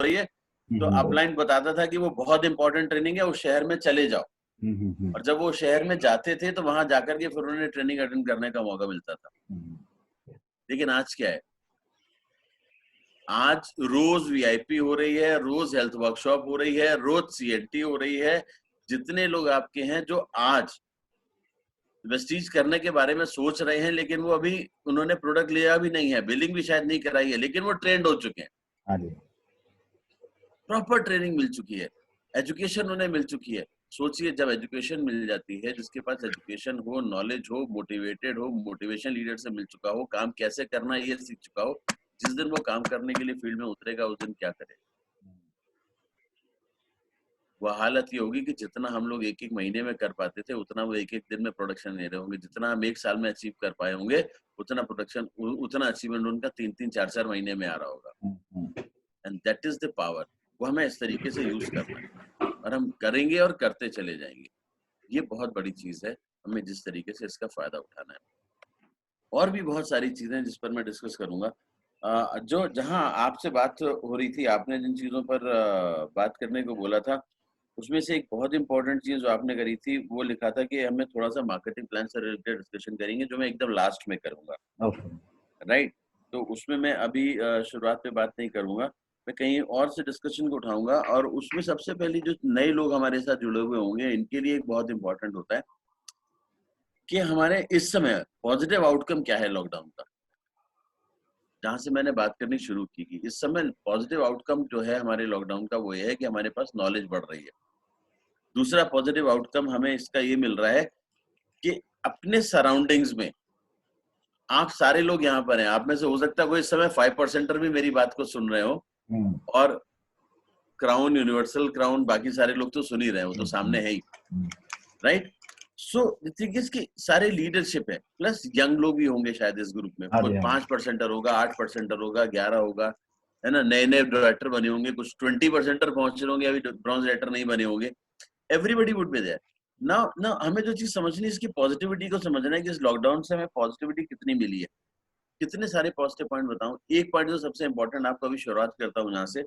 रही है, तो अपलाइन बताता था कि वो बहुत इंपॉर्टेंट ट्रेनिंग है, उस शहर में चले जाओ। और जब वो शहर में जाते थे तो वहां जाकर के फिर उन्हें ट्रेनिंग अटेंड करने का मौका मिलता था। लेकिन आज क्या है, आज रोज वीआईपी हो रही है, रोज हेल्थ वर्कशॉप हो रही है, रोज सीएनटी हो रही है। जितने लोग आपके हैं जो आज वेस्टीज करने के बारे में सोच रहे हैं, लेकिन वो अभी उन्होंने प्रोडक्ट लिया भी नहीं है, बिलिंग भी शायद नहीं कराई है, लेकिन वो ट्रेंड हो चुके हैं, प्रॉपर ट्रेनिंग मिल चुकी है, एजुकेशन उन्हें मिल चुकी है। सोचिए, जब एजुकेशन मिल जाती है, जिसके पास एजुकेशन हो, नॉलेज हो, मोटिवेटेड हो, मोटिवेशन लीडर से मिल चुका हो, काम कैसे करना ये सीख चुका हो, जिस दिन वो काम करने के लिए फील्ड में उतरेगा उस दिन क्या करेगा? वह हालत ये होगी कि जितना हम लोग एक एक महीने में कर पाते थे, उतना वो एक एक दिन में प्रोडक्शन ले रहे होंगे। जितना हम एक साल में अचीव कर पाए होंगे, उतना प्रोडक्शन, उतना अचीवमेंट उनका 3-3, 4-4 महीने में आ रहा होगा। And that is the power. वो हमें इस तरीके से यूज करना है और हम करेंगे और करते चले जाएंगे। ये बहुत बड़ी चीज है, हमें जिस तरीके से इसका फायदा उठाना है। और भी बहुत सारी चीजें जिस पर मैं डिस्कस करूंगा। जो जहां आपसे बात हो रही थी, आपने जिन चीजों पर बात करने को बोला था, उसमें से एक बहुत इंपॉर्टेंट चीज जो आपने करी थी, वो लिखा था कि हमें थोड़ा सा मार्केटिंग प्लान से रिलेटेड डिस्कशन करेंगे, जो मैं एकदम लास्ट में करूंगा। राइट? तो उसमें मैं अभी शुरुआत पे बात नहीं करूंगा, मैं कहीं और से डिस्कशन को उठाऊंगा। और उसमें सबसे पहले जो नए लोग हमारे साथ जुड़े हुए होंगे, इनके लिए एक बहुत इंपॉर्टेंट होता है कि हमारे इस समय पॉजिटिव आउटकम क्या है लॉकडाउन का। जहां से मैंने बात करनी शुरू की कि इस समय पॉजिटिव आउटकम जो है हमारे लॉकडाउन का, वो ये है कि हमारे पास नॉलेज बढ़ रही है। दूसरा पॉजिटिव आउटकम हमें इसका ये मिल रहा है कि अपने सराउंडिंग्स में आप सारे लोग यहाँ पर हैं। आप में से हो सकता है कोई इस समय 5% भी मेरी बात को सुन रहे हो, और क्राउन, यूनिवर्सल क्राउन, बाकी सारे लोग तो सुन ही रहे हो, तो सामने है ही। राइट? सो की सारे लीडरशिप है, प्लस यंग लोग भी होंगे शायद इस ग्रुप में। कोई 5% होगा, 8% होगा, 11 होगा, है ना। नए नए डायरेक्टर बने होंगे, कुछ 20% पहुंच रहे होंगे, अभी ब्रॉन्ज डायरेक्टर नहीं बने होंगे। Everybody would be there. ना हमें जो चीज समझनी है, इसकी पॉजिटिविटी को समझना है कि इस लॉकडाउन से हमें पॉजिटिविटी कितनी मिली है। कितने सारे पॉजिटिव पॉइंट बताऊं। एक पॉइंट जो सबसे इंपॉर्टेंट, आपको अभी शुरुआत करता हूं यहाँ से,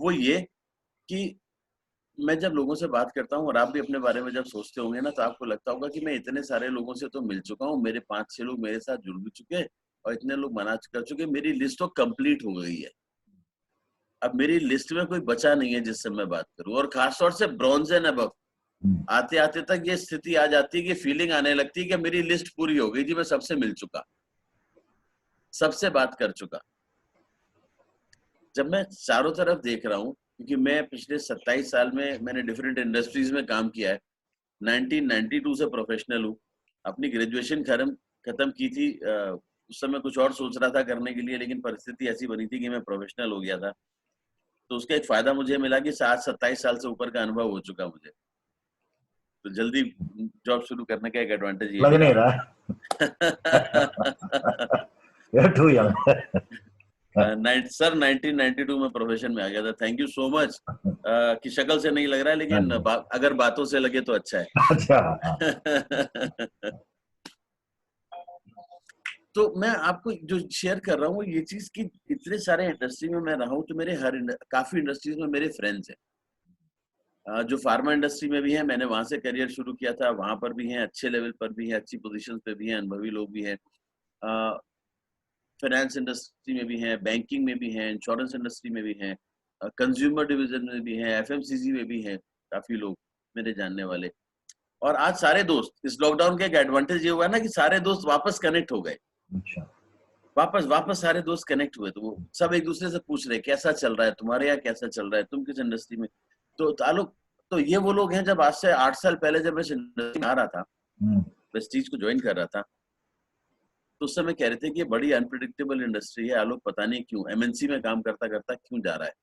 वो ये कि मैं जब लोगों से बात करता हूँ, और आप भी अपने बारे में जब सोचते होंगे ना, तो आपको लगता होगा कि मैं इतने सारे लोगों से तो मिल चुका हूँ, मेरे 5-6 लोग मेरे साथ जुड़ भी चुके हैं, और इतने लोग मना कर चुके, मेरी लिस्ट तो कंप्लीट हो गई है। अब मेरी लिस्ट में कोई बचा नहीं है जिससे मैं बात करूं। और खासतौर से ब्रॉन्ज एंड अबव आते आते तक ये स्थिति आ जाती है कि फीलिंग आने लगती है कि मेरी लिस्ट पूरी हो गई जी, मैं सबसे मिल चुका, सबसे बात कर चुका। जब मैं चारों तरफ देख रहा हूँ, क्योंकि मैं पिछले 27 साल में मैंने डिफरेंट इंडस्ट्रीज में काम किया है। 1992 से प्रोफेशनल हूँ। अपनी ग्रेजुएशन खत्म की थी। उस समय कुछ और सोच रहा था करने के लिए, लेकिन परिस्थिति ऐसी बनी थी कि मैं प्रोफेशनल हो गया था। तो उसका एक फायदा मुझे मिला कि 27 साल से ऊपर का अनुभव हो चुका मुझे, तो जल्दी जॉब शुरू करने का एक एडवांटेज ये लग नहीं रहा। सर 1992 में प्रोफेशन में आ गया था। Thank you so much. कि शक्ल से नहीं लग रहा है, लेकिन अगर बातों से लगे तो अच्छा है। अच्छा। तो मैं आपको जो शेयर कर रहा हूँ ये चीज कि इतने सारे इंडस्ट्री में मैं रहा हूँ, तो मेरे काफी इंडस्ट्रीज में मेरे फ्रेंड्स हैं। जो फार्मा इंडस्ट्री में भी है, मैंने वहां से करियर शुरू किया था, वहां पर भी हैं, अच्छे लेवल पर भी हैं, अच्छी पोजीशन पे भी हैं, अनुभवी लोग भी हैं। फाइनेंस इंडस्ट्री में भी हैं, बैंकिंग में भी हैं, इंश्योरेंस इंडस्ट्री में भी हैं, कंज्यूमर डिवीजन में भी हैं, एफएमसीजी में भी हैं, काफी लोग मेरे जानने वाले। और आज सारे दोस्त, इस लॉकडाउन का एक एडवांटेज ये हुआ ना कि सारे दोस्त वापस कनेक्ट हो गए। वापस सारे दोस्त कनेक्ट हुए, तो वो सब एक दूसरे से पूछ रहे कैसा चल रहा है तुम्हारे यहाँ, कैसा चल रहा है, तुम किस इंडस्ट्री में। तो ताल्लुक, तो ये वो लोग हैं, जब आज से 8 साल पहले जब मैं इस इंडस्ट्री में आ रहा था, प्रेस्टीज को ज्वाइन कर रहा था, तो उस समय कह रहे थे कि ये बड़ी अनप्रिडिक्टेबल इंडस्ट्री है, आलोक पता नहीं क्यों एमएनसी में काम करता करता क्यों जा रहा है।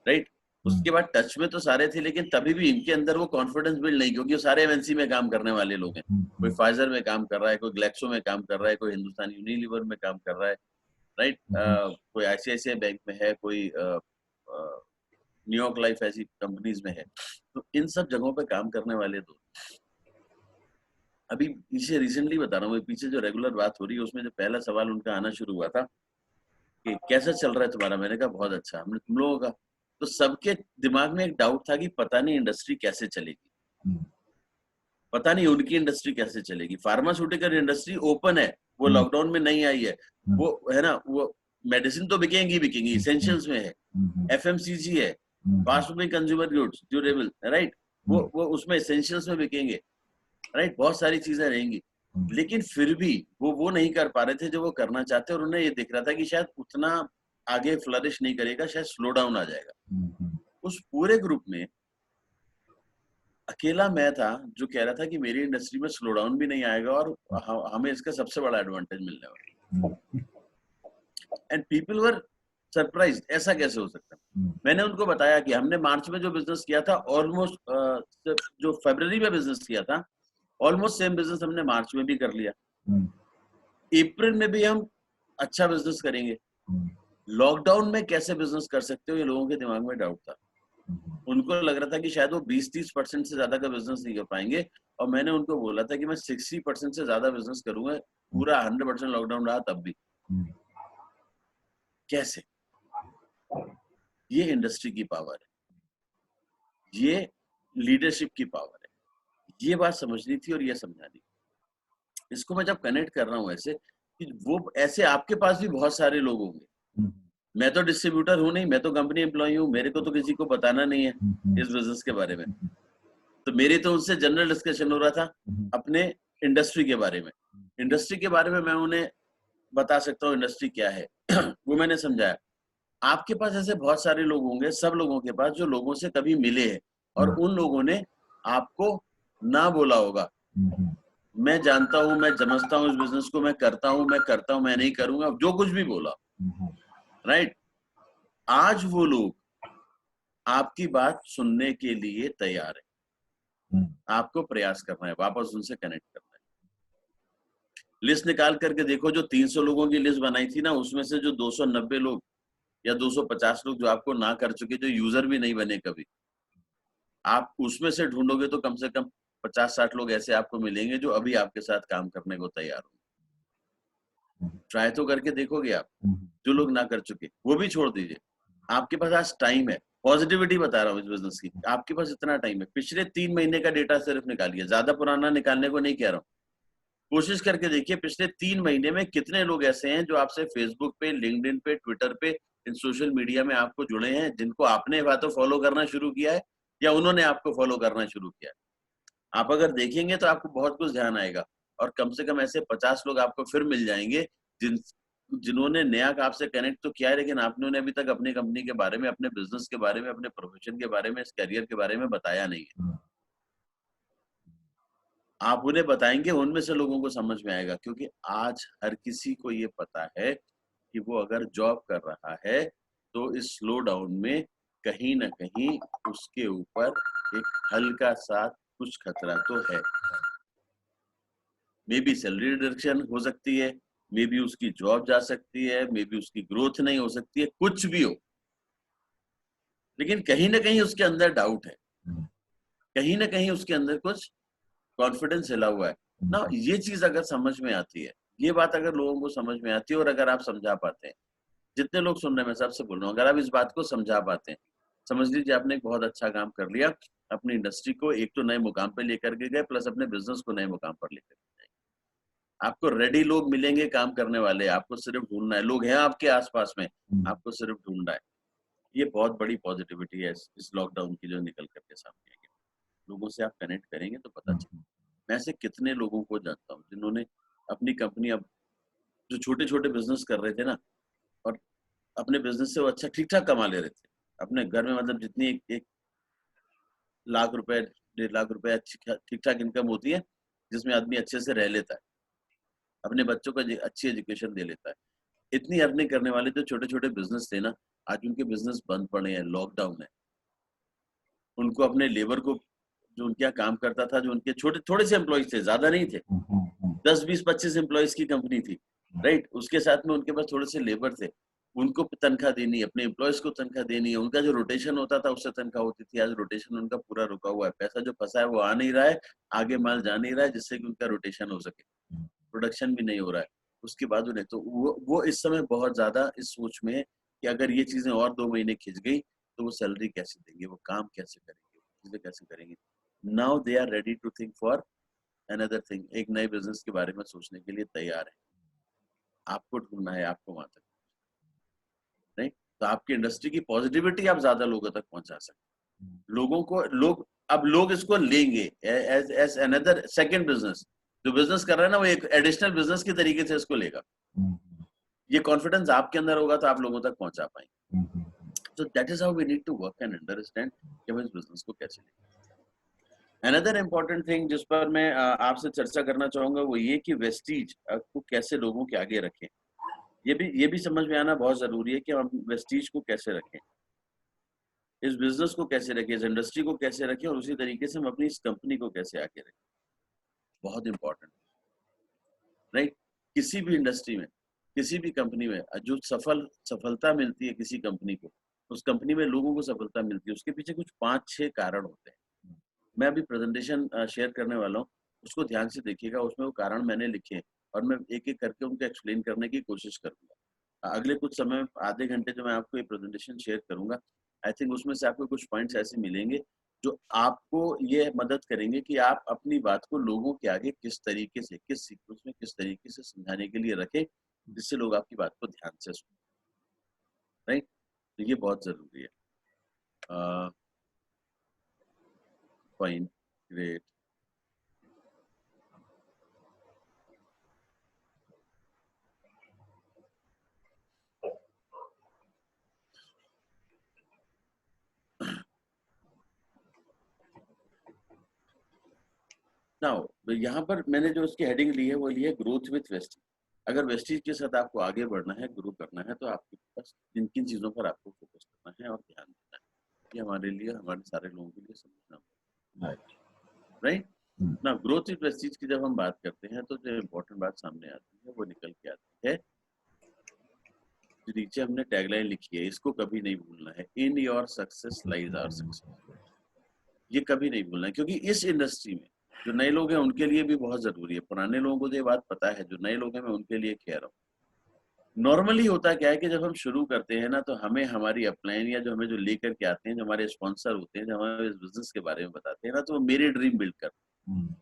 राइट? उसके बाद टच में तो सारे थे, लेकिन तभी भी इनके अंदर वो कॉन्फिडेंस बिल्ड नहीं, क्योंकि वो सारे एमएनसी में काम करने वाले लोग हैं। कोई फाइजर में काम कर रहा है, कोई ग्लेक्सो में काम कर रहा है, कोई हिंदुस्तान यूनिलीवर में काम कर रहा है। राइट? कोई आईसीआईसीआई बैंक में है, कोई न्यूयॉर्क लाइफ, ऐसी कंपनीज में है। तो इन सब जगहों पे काम करने वाले लोग, अभी पीछे रिसेंटली बता रहा हूँ, पीछे जो रेगुलर बात हो रही है उसमें जो पहला सवाल उनका आना शुरू हुआ था कि कैसा चल रहा है तुम्हारा? मैंने कहा बहुत अच्छा। हमने तुम लोगों का? तो सबके दिमाग में एक डाउट था कि पता नहीं इंडस्ट्री कैसे चलेगी, हम्म, पता नहीं उनकी इंडस्ट्री कैसे चलेगी। फार्मास्यूटिकल इंडस्ट्री ओपन है, वो हम्म, लॉकडाउन में नहीं आई है, हम्म, वो है ना, वो मेडिसिन तो बिकेंगी बिकेंगी, हम्म, इसेंशियल्स में है, हम्म, एफएमसीजी है, hmm, fast moving consumer goods, durable, right, वो उसमें इसेंशियल्स में बिकेंगे, राइट, बहुत सारी चीजें रहेंगी। हम्म, लेकिन फिर भी वो नहीं कर पा रहे थे जो वो करना चाहते, और उन्हें ये दिख रहा था कि शायद उतना आगे फ्लरिश नहीं करेगा, शायद स्लो डाउन आ जाएगा। हम्म, उस पूरे ग्रुप में अकेला मैं था जो कह रहा था कि मेरी इंडस्ट्री में स्लो डाउन भी नहीं आएगा और हमें इसका सबसे बड़ा एडवांटेज मिलने वाला हम्म, है। एंड पीपल वर सरप्राइज्ड, ऐसा कैसे हो सकता है? मैंने उनको बताया कि हमने मार्च में जो बिजनेस किया था, ऑलमोस्ट जो फरवरी में बिजनेस किया था, ऑलमोस्ट सेम बिजनेस हमने मार्च में भी कर लिया। हम्म, अप्रैल में भी हम अच्छा बिजनेस करेंगे। हम्म, लॉकडाउन में कैसे बिजनेस कर सकते हो, ये लोगों के दिमाग में डाउट था। उनको लग रहा था कि शायद वो 20-30% से ज्यादा का बिजनेस नहीं कर पाएंगे, और मैंने उनको बोला था कि मैं 60% से ज्यादा बिजनेस करूंगा, पूरा 100% लॉकडाउन रहा तब भी। कैसे? ये इंडस्ट्री की पावर है, ये लीडरशिप की पावर है, ये बात समझनी थी और ये समझानी। इसको मैं जब कनेक्ट कर रहा हूँ ऐसे, कि वो ऐसे आपके पास भी बहुत सारे लोग होंगे। मैं तो डिस्ट्रीब्यूटर हूँ नहीं, मैं तो कंपनी एम्प्लॉय हूँ, मेरे को तो किसी को बताना नहीं है इस बिजनेस के बारे में। तो मेरी तो उनसे जनरल डिस्कशन हो रहा था अपने इंडस्ट्री के बारे में। इंडस्ट्री के बारे में मैं उन्हें बता सकता हूँ इंडस्ट्री क्या है। वो मैंने समझाया। आपके पास ऐसे बहुत सारे लोग होंगे, सब लोगों के पास, जो लोगों से कभी मिले हैं और उन लोगों ने आपको ना बोला होगा, मैं जानता हूं, मैं समझता हूं इस बिजनेस को, मैं करता हूं, मैं नहीं करूंगा, जो कुछ भी बोला, राइट। आज वो लोग आपकी बात सुनने के लिए तैयार है। आपको प्रयास करना है, वापस उनसे कनेक्ट करना है। लिस्ट निकाल करके देखो, जो 300 लोगों की लिस्ट बनाई थी ना, उसमें से जो 290 लोग या 250 लोग जो आपको ना कर चुके, जो यूजर भी नहीं बने कभी, आप उसमें से ढूंढोगे तो कम से कम 50-60 लोग ऐसे आपको मिलेंगे जो अभी आपके साथ काम करने को तैयार हो। ट्राई तो करके देखोगे आप। जो लोग ना कर चुके वो भी छोड़ दीजिए। आपके पास आज टाइम है, पॉजिटिविटी बता रहा हूँ इस बिजनेस की, आपके पास इतना टाइम है। पिछले 3 महीने का डेटा सिर्फ निकालिए, ज्यादा पुराना निकालने को नहीं कह रहा हूँ। कोशिश करके देखिए पिछले 3 महीने में कितने लोग ऐसे हैं जो आपसे फेसबुक पे, लिंक्डइन पे, ट्विटर पे, इन सोशल मीडिया में आपको जुड़े हैं, जिनको आपने या तो फॉलो करना शुरू किया है या उन्होंने आपको फॉलो करना शुरू किया है। आप अगर देखेंगे तो आपको बहुत कुछ ध्यान आएगा, और कम से कम ऐसे 50 लोग आपको फिर मिल जाएंगे जिन्होंने नया आपसे कनेक्ट तो किया है, लेकिन आपने उन्हें अभी तक अपनी कंपनी के बारे में, अपने बिजनेस के बारे में, अपने प्रोफेशन के बारे में, इस करियर के बारे में बताया नहीं है। आप उन्हें बताएंगे, उनमें से लोगों को समझ में आएगा, क्योंकि आज हर किसी को ये पता है कि वो अगर जॉब कर रहा है तो इस स्लो डाउन में कहीं ना कहीं उसके ऊपर एक हल्का सा कुछ खतरा तो है। मे बी सैलरी रिडक्शन हो सकती है, मे बी उसकी जॉब जा सकती है, मे बी उसकी ग्रोथ नहीं हो सकती है, कुछ भी हो, लेकिन कहीं ना कहीं उसके अंदर डाउट है, कहीं ना कहीं उसके अंदर कुछ कॉन्फिडेंस हिला हुआ है ना। ये चीज अगर समझ में आती है, ये बात अगर लोगों को समझ में आती है, और अगर आप समझा पाते हैं, जितने लोग सुन रहे हैं मैं सबसे बोल रहा हूँ, अगर आप इस बात को समझा पाते हैं, समझ लीजिए आपने एक बहुत अच्छा काम कर लिया। अपनी इंडस्ट्री को एक तो नए मुकाम पे लेकर के गए, प्लस अपने बिजनेस को नए मुकाम पर लेकर के गए। आपको रेडी लोग मिलेंगे काम करने वाले, आपको सिर्फ ढूंढना है, लोग हैं आपके आसपास में, आपको सिर्फ ढूंढना है। ये बहुत बड़ी पॉजिटिविटी है इस लॉकडाउन की जो निकल करके सामने आई है। लोगों से आप कनेक्ट करेंगे तो पता चले। मैं ऐसे कितने लोगों को जानता हूँ जिन्होंने अपनी कंपनी, अब जो छोटे छोटे बिजनेस कर रहे थे ना, और अपने बिजनेस से वो अच्छा ठीक ठाक कमा ले रहे थे अपने घर में, मतलब जितनी एक लाख रुपए, 1.5 लाख रुपए ठीक ठाक इनकम होती है, जिसमें आदमी अच्छे से रह लेता है, अपने बच्चों को अच्छी एजुकेशन दे लेता है। इतनी अर्निंग करने वाले जो छोटे छोटे बिजनेस थे ना, आज उनके बिजनेस बंद पड़े हैं, लॉकडाउन है। उनको अपने लेबर को, जो उनके यहाँ काम करता था, जो उनके छोटे थोड़े से एम्प्लॉयज थे, ज्यादा नहीं थे, 10-20-25 एम्प्लॉयज की कंपनी थी, राइट, उसके साथ में उनके पास थोड़े से लेबर थे, उनको तनख्वाह देनी है, अपने एम्प्लॉयज को तनख्वाह देनी है, उनका जो रोटेशन होता था उससे तनख्वाह होती थी, आज रोटेशन उनका पूरा रुका हुआ है, पैसा जो फंसा है वो आ नहीं रहा है, आगे माल जा नहीं रहा है, जिससे कि उनका रोटेशन हो सके, प्रोडक्शन भी नहीं हो रहा है। उसके बाद उन्हें तो वो इस समय बहुत ज्यादा इस सोच में है कि अगर ये चीजें और 2 महीने खिंच गई तो वो सैलरी कैसे देंगे, वो काम कैसे करेंगे, चीजें कैसे करेंगे। Now they are ready to think for another thing, एक नए बिजनेस के बारे में सोचने के लिए तैयार है। आपको ढूंढना है, आपको वहां तक नहीं, तो आपकी इंडस्ट्री की पॉजिटिविटी आप ज्यादा लोगों तक पहुंचा सकते हैं। लोगों को लोग इसको लेंगे as as another second business. जो बिजनेस कर रहा है ना, वो एक एडिशनल बिजनेस के तरीके से इसको लेगा। ये कॉन्फिडेंस आपके अंदर होगा तो आप लोगों तक पहुंचा पाएंगे। तो that is how we need to work and understand कि हम इस बिजनेस को कैसे लेंगे। अनदर इम्पोर्टेंट थिंग जिस पर मैं आपसे चर्चा करना चाहूंगा वो ये कि वेस्टीज को कैसे लोगों के आगे रखें। ये भी समझ में आना बहुत जरूरी है कि हम वेस्टीज को कैसे रखें, इस बिजनेस को कैसे रखें, इस इंडस्ट्री को कैसे रखें, और उसी तरीके से हम अपनी इस कंपनी को कैसे आगे रखें। बहुत इंपॉर्टेंट, राइट। किसी भी इंडस्ट्री में, किसी भी कंपनी में जो सफलता मिलती है किसी कंपनी को, उस कंपनी में लोगों को सफलता मिलती है, उसके पीछे कुछ 5-6 कारण होते हैं। मैं अभी प्रेजेंटेशन शेयर करने वाला हूँ, उसको ध्यान से देखिएगा। उसमें वो कारण मैंने लिखे और मैं एक एक करके उनको एक्सप्लेन करने की कोशिश करूंगा। अगले कुछ समय, आधे घंटे जो मैं आपको ये प्रेजेंटेशन शेयर करूंगा, आई थिंक उसमें से आपको कुछ पॉइंट्स ऐसे मिलेंगे जो आपको ये मदद करेंगे कि आप अपनी बात को लोगों के आगे किस तरीके से, किस सीक्वेंस में, किस तरीके से समझाने के लिए रखें जिससे लोग आपकी बात को ध्यान से सुनें, राइट। तो ये बहुत जरूरी है। Fine, great. Now, यहाँ पर मैंने जो उसकी हेडिंग ली है वो ली है ग्रोथ विथ वेस्टीज। अगर वेस्टीज के साथ आपको आगे बढ़ना है, ग्रो करना है, तो आपके पास किन किन चीजों पर आपको फोकस करना है और ध्यान देना है, ये हमारे लिए, हमारे सारे लोगों के लिए समझना, राइट। ना ग्रोथ विथ वेस्टीज की जब हम बात करते हैं तो जो इम्पोर्टेंट बात सामने आती है वो निकल के आती है। नीचे हमने टैगलाइन लिखी है, इसको कभी नहीं भूलना है, in your success lies our success. ये कभी नहीं भूलना है, क्योंकि इस इंडस्ट्री में जो नए लोग हैं उनके लिए भी बहुत जरूरी है। पुराने लोगों को तो ये बात पता है, जो नए लोग हैं मैं उनके लिए कह रहा हूँ। नॉर्मली होता क्या है कि जब हम शुरू करते हैं ना, तो हमें हमारी अपलाइन या जो हमें जो लेकर के आते हैं, जो हमारे स्पॉन्सर होते हैं, जो हमारे इस बिजनेस के बारे में बताते हैं ना, तो वो मेरे ड्रीम बिल्ड करते हैं।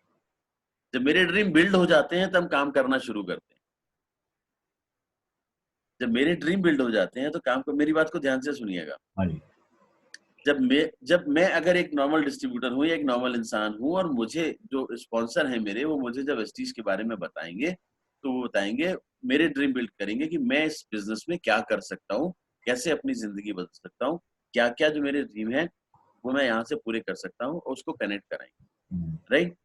जब मेरे ड्रीम बिल्ड हो जाते हैं तब काम करना शुरू करते हैं। जब मेरे ड्रीम बिल्ड हो जाते हैं तो काम को, मेरी बात को ध्यान से सुनिएगा। जब मैं अगर एक नॉर्मल डिस्ट्रीब्यूटर हूँ या एक नॉर्मल इंसान हूँ और मुझे जो स्पॉन्सर है मेरे, वो मुझे जब वेस्टीज के बारे में बताएंगे तो वो बताएंगे, मेरे ड्रीम बिल्ड करेंगे कि मैं इस बिजनेस में क्या कर सकता हूँ, कैसे अपनी जिंदगी बदल सकता हूँ, क्या क्या जो मेरे ड्रीम है वो मैं यहाँ से पूरे कर सकता हूँ, और उसको कनेक्ट कराएंगे, राइट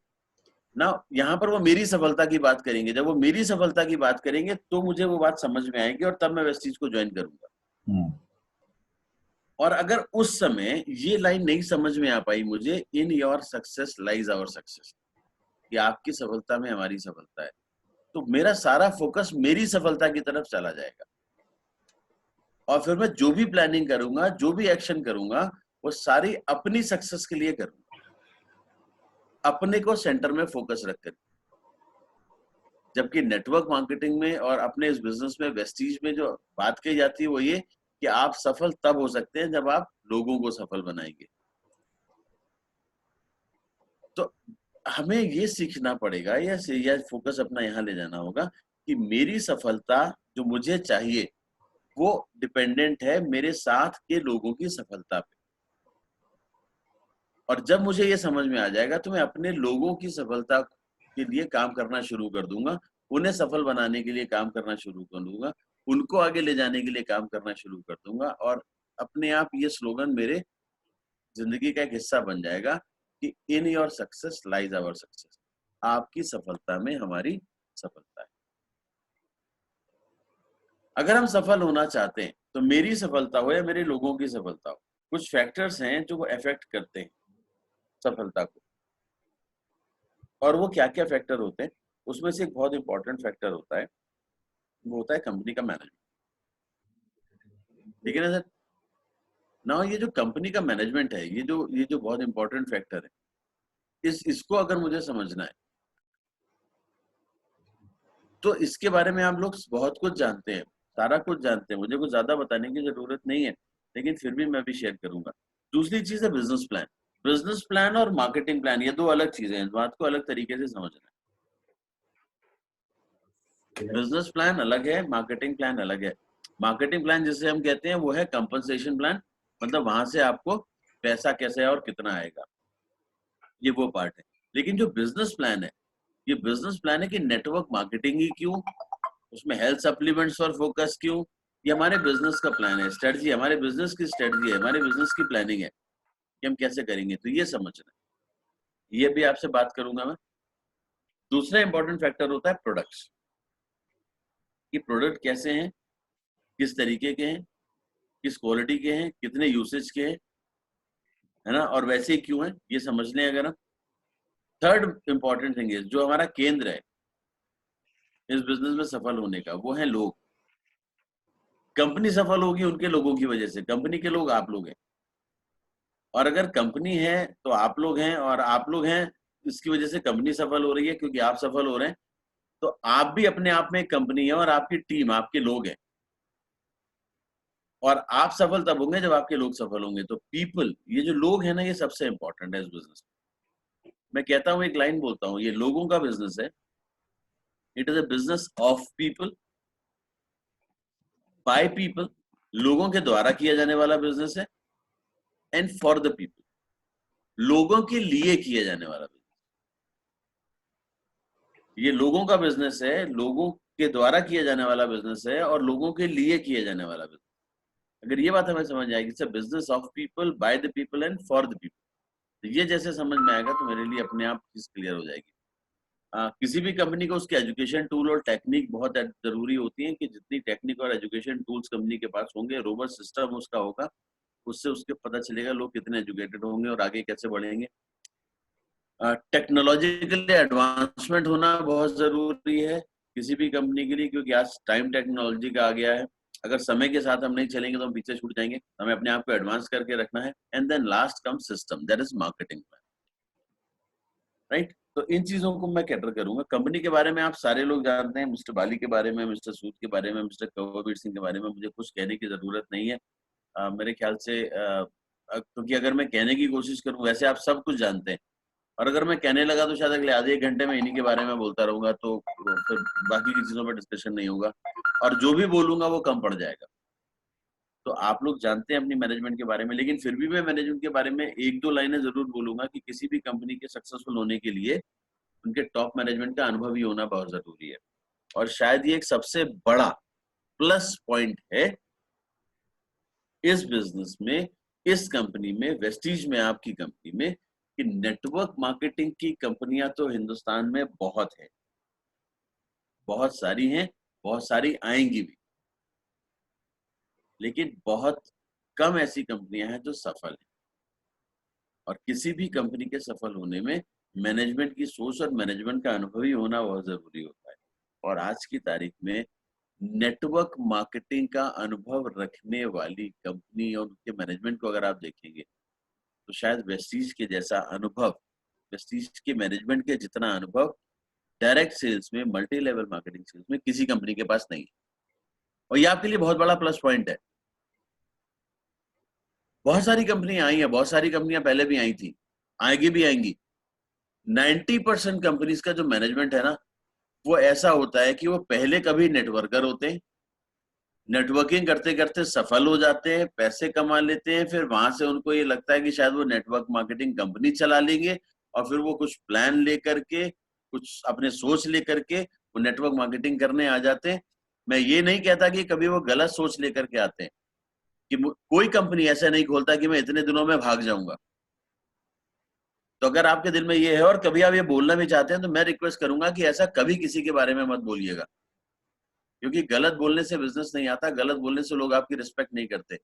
ना। यहाँ पर वो मेरी सफलता की बात करेंगे। जब वो मेरी सफलता की बात करेंगे तो मुझे वो बात समझ में आएगी और तब मैं वेस्टीज को ज्वाइन करूंगा। और अगर उस समय ये लाइन नहीं समझ में आ पाई मुझे, in your success lies our success, कि आपकी सफलता में हमारी सफलता है, तो मेरा सारा फोकस मेरी सफलता की तरफ चला जाएगा। और फिर मैं जो भी प्लानिंग करूंगा, जो भी एक्शन करूंगा, वो सारी अपनी सक्सेस के लिए करूंगा, अपने को सेंटर में फोकस रखकर। जबकि नेटवर्क मार्केटिंग में और अपने इस बिजनेस में, वेस्टीज में जो बात कही जाती है वो ये कि आप सफल तब हो सकते हैं जब आप लोगों को सफल बनाएंगे। तो हमें ये सीखना पड़ेगा, या फोकस अपना यहाँ ले जाना होगा कि मेरी सफलता जो मुझे चाहिए वो डिपेंडेंट है मेरे साथ के लोगों की सफलता पे। और जब मुझे ये समझ में आ जाएगा तो मैं अपने लोगों की सफलता के लिए काम करना शुरू कर दूंगा, उन्हें सफल बनाने के लिए काम करना शुरू कर दूंगा, उनको आगे ले जाने के लिए काम करना शुरू कर दूंगा। और अपने आप ये स्लोगन मेरे जिंदगी का एक हिस्सा बन जाएगा कि in your success lies our success, आपकी सफलता में हमारी सफलता है। अगर हम सफल होना चाहते हैं तो मेरी सफलता हो या मेरे लोगों की सफलता हो, कुछ फैक्टर्स हैं जो वो अफेक्ट करते हैं सफलता को। और वो क्या क्या फैक्टर होते हैं, उसमें से एक बहुत इंपॉर्टेंट फैक्टर होता है, वो होता है कंपनी का मैनेजमेंट। ठीक है ना सर। ना ये जो कंपनी का मैनेजमेंट है, ये जो बहुत इंपॉर्टेंट फैक्टर है, इसको अगर मुझे समझना है तो इसके बारे में आप लोग बहुत कुछ जानते हैं, सारा कुछ जानते हैं, मुझे कुछ ज्यादा बताने की जरूरत नहीं है, लेकिन फिर भी मैं भी शेयर करूंगा। दूसरी चीज है बिजनेस प्लान। बिजनेस प्लान और मार्केटिंग प्लान ये दो अलग चीजें हैं, इस बात को अलग तरीके से समझना है। बिजनेस प्लान अलग है, मार्केटिंग प्लान अलग है। मार्केटिंग प्लान जिसे हम कहते हैं वो है कंपनसेशन प्लान, मतलब वहां से आपको पैसा कैसे और कितना आएगा, ये वो पार्ट है। लेकिन जो बिजनेस प्लान है, ये बिजनेस प्लान है कि नेटवर्क मार्केटिंग ही क्यों, उसमें हेल्थ सप्लीमेंट्स पर फोकस क्यों, ये हमारे बिजनेस का प्लान है, स्ट्रेटजी, हमारे बिजनेस की स्ट्रेटजी है, हमारे बिजनेस की प्लानिंग है कि हम कैसे करेंगे, तो ये समझना है, ये भी आपसे बात करूंगा मैं। दूसरा इंपॉर्टेंट फैक्टर होता है प्रोडक्ट्स, कि प्रोडक्ट कैसे हैं, किस तरीके के हैं, किस क्वालिटी के हैं, कितने यूसेज के हैं, है ना, और वैसे ही क्यों है, ये समझ लें अगर हम। थर्ड इंपॉर्टेंट थिंग है, जो हमारा केंद्र है इस बिजनेस में सफल होने का, वो है लोग। कंपनी सफल होगी उनके लोगों की वजह से, कंपनी के लोग आप लोग हैं, और अगर कंपनी है तो आप लोग हैं, और आप लोग हैं इसकी वजह से कंपनी सफल हो रही है, क्योंकि आप सफल हो रहे हैं, तो आप भी अपने आप में एक कंपनी है, और आपकी टीम, आपके लोग हैं, और आप सफल तब होंगे जब आपके लोग सफल होंगे। तो पीपल, ये जो लोग हैं ना, ये सबसे इंपॉर्टेंट है इस बिजनेस में। मैं कहता हूँ, एक लाइन बोलता हूँ, ये लोगों का बिजनेस है। It is a business of people, by people, लोगों के द्वारा किया जाने वाला बिजनेस है, एंड फॉर द पीपल, लोगों के लिए किया जाने वाला बिजनेस। ये लोगों का बिजनेस है, लोगों के द्वारा किया जाने वाला बिजनेस है, और लोगों के लिए किया जाने वाला बिजनेस। अगर ये बात हमें समझ आएगी, it's a business of people, by the people, and for the people, तो ये जैसे समझ में आएगा तो मेरे लिए अपने आप चीज क्लियर हो जाएगी। किसी भी कंपनी को उसके एजुकेशन टूल और टेक्निक बहुत जरूरी होती है, कि जितनी टेक्निक और एजुकेशन टूल्स कंपनी के पास होंगे, रोबस्ट सिस्टम उसका होगा, उससे उसके पता चलेगा लोग कितने एजुकेटेड होंगे और आगे कैसे बढ़ेंगे। टेक्नोलॉजिकली एडवांसमेंट होना बहुत जरूरी है किसी भी कंपनी के लिए, क्योंकि आज टाइम टेक्नोलॉजी का आ गया है। अगर समय के साथ हम नहीं चलेंगे तो हम पीछे छूट जाएंगे, हमें अपने आप को एडवांस करके रखना है। And then last come system, that is marketing plan, right. तो इन चीजों को मैं कैटर करूंगा। कंपनी के बारे में आप सारे लोग जानते हैं, मिस्टर बाली के बारे में, मिस्टर सूद के बारे में, मिस्टर कवरवीर सिंह के बारे में मुझे कुछ कहने की जरूरत नहीं है। मेरे ख्याल से क्योंकि अगर मैं कहने की कोशिश करूं, वैसे आप सब कुछ जानते हैं, और अगर मैं कहने लगा तो शायद अगले आधे एक घंटे में इन्हीं के बारे में बोलता रहूंगा, तो फिर बाकी की चीजों पर डिस्कशन नहीं होगा, और जो भी बोलूंगा वो कम पड़ जाएगा। तो आप लोग जानते हैं अपनी मैनेजमेंट के बारे में, लेकिन फिर भी मैं मैनेजमेंट के बारे में एक दो लाइनें जरूर बोलूंगा, कि किसी भी कंपनी के सक्सेसफुल होने के लिए उनके टॉप मैनेजमेंट का अनुभव ही होना बहुत जरूरी है। और शायद ये एक सबसे बड़ा प्लस पॉइंट है इस बिजनेस में, इस कंपनी में, वेस्टीज में, आपकी कंपनी में, कि नेटवर्क मार्केटिंग की कंपनियां तो हिंदुस्तान में बहुत है, बहुत सारी हैं, बहुत सारी आएंगी भी, लेकिन बहुत कम ऐसी कंपनियां हैं जो सफल हैं। और किसी भी कंपनी के सफल होने में मैनेजमेंट की सोच और मैनेजमेंट का अनुभव ही होना बहुत जरूरी होता है। और आज की तारीख में नेटवर्क मार्केटिंग का अनुभव रखने वाली कंपनी और उनके मैनेजमेंट को अगर आप देखेंगे, तो शायद वेस्टीज के जैसा अनुभव, वेस्टीज के मैनेजमेंट के जितना अनुभव डायरेक्ट सेल्स में, मल्टी लेवल मार्केटिंग सेल्स में किसी कंपनी के पास नहीं है। और ये आपके लिए बहुत बड़ा प्लस पॉइंट है। बहुत सारी कंपनियां आई हैं, बहुत सारी कंपनियां पहले भी आई थी, आएगी भी आएंगी। 90% कंपनीज का जो मैनेजमेंट है ना, वो ऐसा होता है कि वो पहले कभी नेटवर्कर होते हैं, नेटवर्किंग करते करते सफल हो जाते हैं, पैसे कमा लेते हैं, फिर वहां से उनको ये लगता है कि शायद वो नेटवर्क मार्केटिंग कंपनी चला लेंगे, और फिर वो कुछ प्लान लेकर के, कुछ अपने सोच लेकर के वो नेटवर्क मार्केटिंग करने आ जाते हैं। मैं ये नहीं कहता कि कभी वो गलत सोच लेकर के आते हैं, कि कोई कंपनी ऐसा नहीं खोलता कि मैं इतने दिनों में भाग जाऊंगा। तो अगर आपके दिल में ये है और कभी आप ये बोलना भी चाहते हैं, तो मैं रिक्वेस्ट करूंगा कि ऐसा कभी किसी के बारे में मत बोलिएगा, क्योंकि गलत बोलने से बिजनेस नहीं आता, गलत बोलने से लोग आपकी रिस्पेक्ट नहीं करते।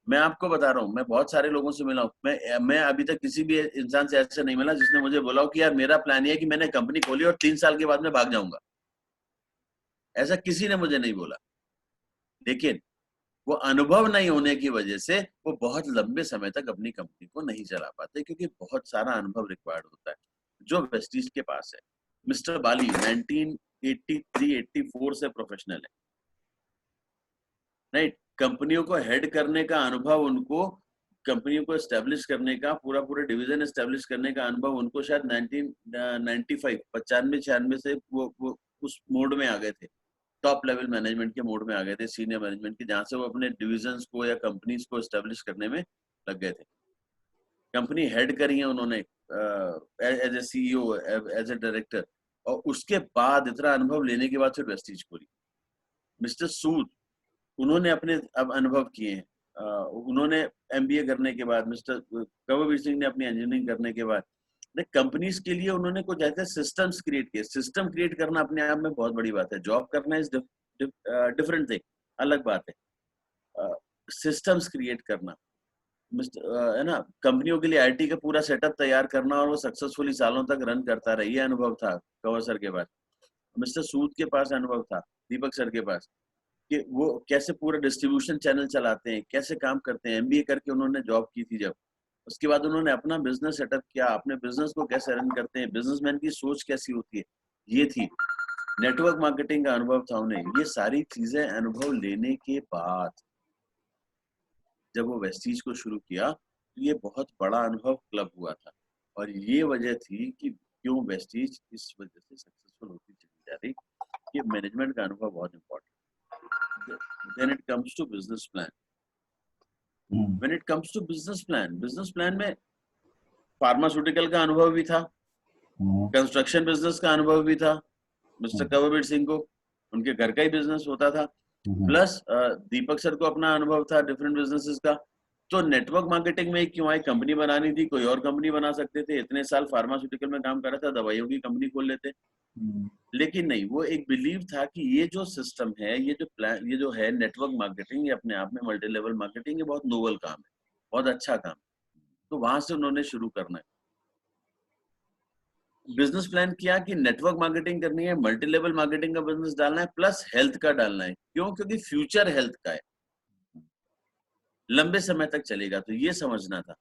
मैं आपको बता रहा हूँ, मैं बहुत सारे लोगों से मिला हूँ, मैं अभी तक किसी भी इंसान से ऐसे नहीं मिला जिसने मुझे बोला हो कि यार मेरा प्लान ये है कि मैंने कंपनी खोली और 3 साल के बाद में भाग जाऊंगा। ऐसा किसी ने मुझे नहीं बोला। लेकिन वो अनुभव नहीं होने की वजह से वो बहुत लंबे समय तक अपनी कंपनी को नहीं चला पाते, क्योंकि बहुत सारा अनुभव रिक्वायर्ड होता है, जो वेस्टीज के पास है। मिस्टर बाली 83-84 से प्रोफेशनल है, राइट। कंपनियों को हेड करने का अनुभव उनको, कंपनियों को एस्टेब्लिश करने का, पूरा डिवीजन एस्टेब्लिश करने का अनुभव उनको शायद 1995 95-96 से वो उस मोड में आ गए थे, टॉप लेवल मैनेजमेंट के मोड में आ गए थे, सीनियर मैनेजमेंट के, जहां से वो अपने डिविजन्स को या कंपनीज को एस्टेब्लिश करने में लग गए थे। कंपनी हेड करी है उन्होंने as a CEO, as a director, और उसके बाद इतना अनुभव लेने के बाद फिर वेस्टीज खोली। मिस्टर सूद, उन्होंने अपने अब अनुभव किए हैं, उन्होंने एमबीए करने के बाद, मिस्टर कवरवीर सिंह ने अपनी इंजीनियरिंग करने के बाद कंपनीज के लिए उन्होंने कुछ ऐसे सिस्टम्स क्रिएट किए। सिस्टम क्रिएट करना अपने आप में बहुत बड़ी बात है, जॉब करना इज डिफरेंट थिंग, अलग बात है। सिस्टम्स क्रिएट करना, है ना, कंपनियों के लिए आईटी का पूरा सेटअप तैयार करना और वो सक्सेसफुली सालों तक रन करता रहा, ये अनुभव था कंवर सर के पास। मिस्टर सूद के पास अनुभव था, दीपक सर के पास, कि वो कैसे पूरा डिस्ट्रीब्यूशन चैनल चलाते हैं, कैसे काम करते हैं। एमबीए करके उन्होंने जॉब की थी जब, उसके बाद उन्होंने अपना बिजनेस सेटअप किया, अपने बिजनेस को कैसे रन करते हैं, बिजनेसमैन की सोच कैसी होती है, ये थी। नेटवर्क मार्केटिंग का अनुभव था उन्हें। ये सारी चीजें अनुभव लेने के बाद जब वो वेस्टीज को शुरू किया तो ये बहुत बड़ा अनुभव क्लब हुआ था, और ये वजह थी कि क्यों वेस्टीज इस वजह से सक्सेसफुल होती चली जा रही, कि मैनेजमेंट का अनुभव बहुत important. Then it comes to business plan. When it comes to business plan में फार्मास्यूटिकल का अनुभव भी था, कंस्ट्रक्शन बिजनेस का अनुभव भी था मिस्टर कवरवीर सिंह को, उनके घर का ही बिजनेस होता था, प्लस दीपक सर को अपना अनुभव था डिफरेंट बिजनेसेस का। तो नेटवर्क मार्केटिंग में क्यों आई, कंपनी बनानी थी, कोई और कंपनी बना सकते थे, इतने साल फार्मास्यूटिकल में काम कर रहा था, दवाइयों की कंपनी खोल लेते, लेकिन नहीं, वो एक बिलीव था कि ये जो सिस्टम है, ये जो प्लान, ये जो है नेटवर्क मार्केटिंग, ये अपने आप में मल्टी लेवल मार्केटिंग, ये बहुत नोवल काम है, बहुत अच्छा काम है। तो वहां से उन्होंने शुरू करना है, बिजनेस प्लान किया कि नेटवर्क मार्केटिंग करनी है, मल्टी लेवल मार्केटिंग का बिजनेस डालना है, प्लस हेल्थ का डालना है। क्यों? क्योंकि फ्यूचर हेल्थ का है, लंबे समय तक चलेगा, तो ये समझना था।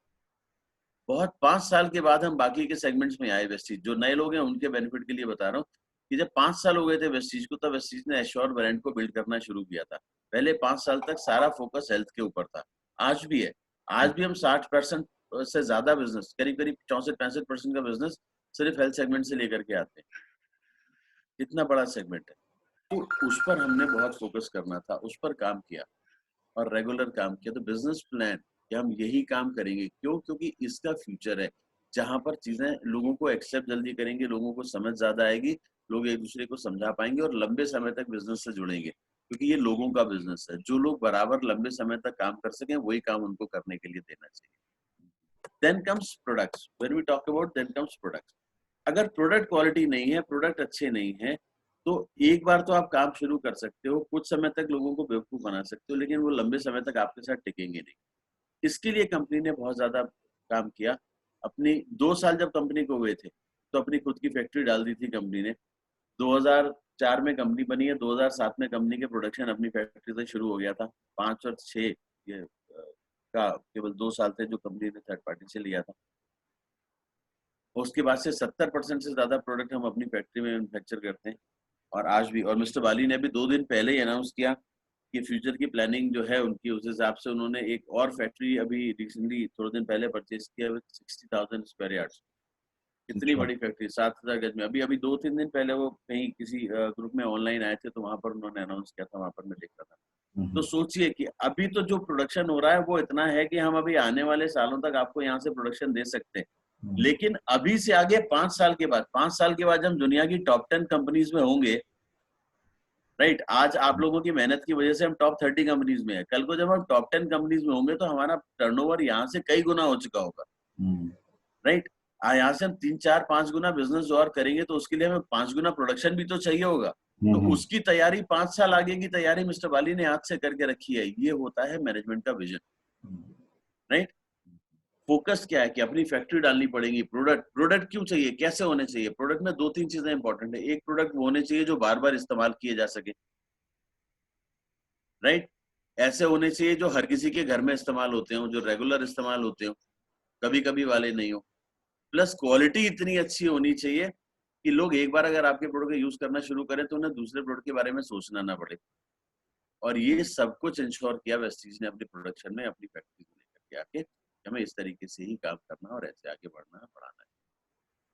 बहुत 5 साल के बाद हम बाकी के सेगमेंट्स में आए वेस्टीज। जो नए लोग हैं उनके बेनिफिट के लिए बता रहा हूँ कि जब 5 साल हो गए थे वेस्टीज को, तब वेस्टीज ने एश्योर ब्रांड को बिल्ड करना शुरू किया था। पहले 5 साल तक सारा फोकस हेल्थ के ऊपर था, आज भी है। आज भी हम 60% से ज्यादा बिजनेस, करीब करीब 64-65% का बिजनेस सिर्फ हेल्थ सेगमेंट से लेकर के आते हैं। इतना बड़ा सेगमेंट है, तो उस पर हमने बहुत फोकस करना था, उस पर काम किया और रेगुलर काम किया। तो बिजनेस प्लान कि हम यही काम करेंगे, क्यों? क्योंकि इसका फ्यूचर है, जहां पर चीजें लोगों को एक्सेप्ट जल्दी करेंगे, लोगों को समझ ज्यादा आएगी, लोग एक दूसरे को समझा पाएंगे और लंबे समय तक बिजनेस से जुड़ेंगे, क्योंकि ये लोगों का बिजनेस है। जो लोग बराबर लंबे समय तक काम कर सकें, वही काम उनको करने के लिए देना चाहिए। Then comes products. When we talk about then comes products. अगर प्रोडक्ट क्वालिटी नहीं है, प्रोडक्ट अच्छे नहीं है, तो एक बार तो आप काम शुरू कर सकते हो, कुछ समय तक लोगों को बेवकूफ बना सकते हो, लेकिन वो लंबे समय तक आपके साथ टिकेंगे नहीं। इसके लिए कंपनी ने बहुत ज्यादा काम किया। अपनी 2 साल जब कंपनी को हुए थे, तो अपनी खुद की फैक्ट्री डाल दी थी कंपनी ने। 2004 में कंपनी बनी है, 2007 में कंपनी के प्रोडक्शन अपनी फैक्ट्री से शुरू हो गया था। 5 और 6 ये का केवल 2 साल थे जो कंपनी ने थर्ड पार्टी से लिया था। उसके बाद से 70% से ज्यादा प्रोडक्ट हम अपनी फैक्ट्री में मैन्युफैक्चर करते हैं, और आज भी। और मिस्टर बाली ने भी 2 दिन पहले ही अनाउंस किया कि फ्यूचर की प्लानिंग जो है उनकी, उस हिसाब से उन्होंने एक और फैक्ट्री अभी रिसेंटली थोड़े दिन पहले परचेज किया विद 60,000 स्क्वायर यार्ड्स। इतनी बड़ी फैक्ट्री 7,000 गज में। अभी 2-3 दिन पहले वो कहीं किसी ग्रुप में ऑनलाइन आए थे, तो वहां पर उन्होंने अनाउंस किया था, वहां पर मैं देख रहा था। तो सोचिए कि अभी तो जो प्रोडक्शन हो रहा है वो इतना है कि हम अभी आने वाले सालों तक आपको यहाँ से प्रोडक्शन दे सकते हैं, लेकिन अभी से आगे 5 साल के बाद, 5 साल के बाद हम दुनिया की टॉप 10 कंपनीज में होंगे, राइट। आज आप लोगों की मेहनत की वजह से हम टॉप 30 कंपनीज में है, कल को जब हम टॉप 10 कंपनीज में होंगे तो हमारा टर्नओवर यहाँ से कई गुना हो चुका होगा, राइट। यहाँ से हम 3-4-5 गुना बिजनेस और करेंगे, तो उसके लिए हमें 5 गुना प्रोडक्शन भी तो चाहिए होगा। तो उसकी तैयारी 5 साल आगे की तैयारी मिस्टर बाली ने आज से करके रखी है। ये होता है मैनेजमेंट का विजन, राइट। फोकस क्या है कि अपनी फैक्ट्री डालनी पड़ेगी। प्रोडक्ट क्यों चाहिए, कैसे होने चाहिए? प्रोडक्ट में 2-3 चीजें इंपॉर्टेंट है। एक, प्रोडक्ट वो होने चाहिए जो बार बार इस्तेमाल किए जा सके, राइट। ऐसे होने चाहिए जो हर किसी के घर में इस्तेमाल होते हो, जो रेगुलर इस्तेमाल होते हो, कभी कभी वाले नहीं हो। प्लस क्वालिटी इतनी अच्छी होनी चाहिए कि लोग एक बार अगर आपके प्रोडक्ट का यूज करना शुरू करें तो उन्हें दूसरे प्रोडक्ट के बारे में सोचना ना पड़े। और ये सब कुछ इंश्योर किया वेस्टीज ने अपनी प्रोडक्शन में, अपनी फैक्ट्री को लेकर के आके, हमें इस तरीके से ही काम करना और ऐसे आगे बढ़ना बढ़ाना है।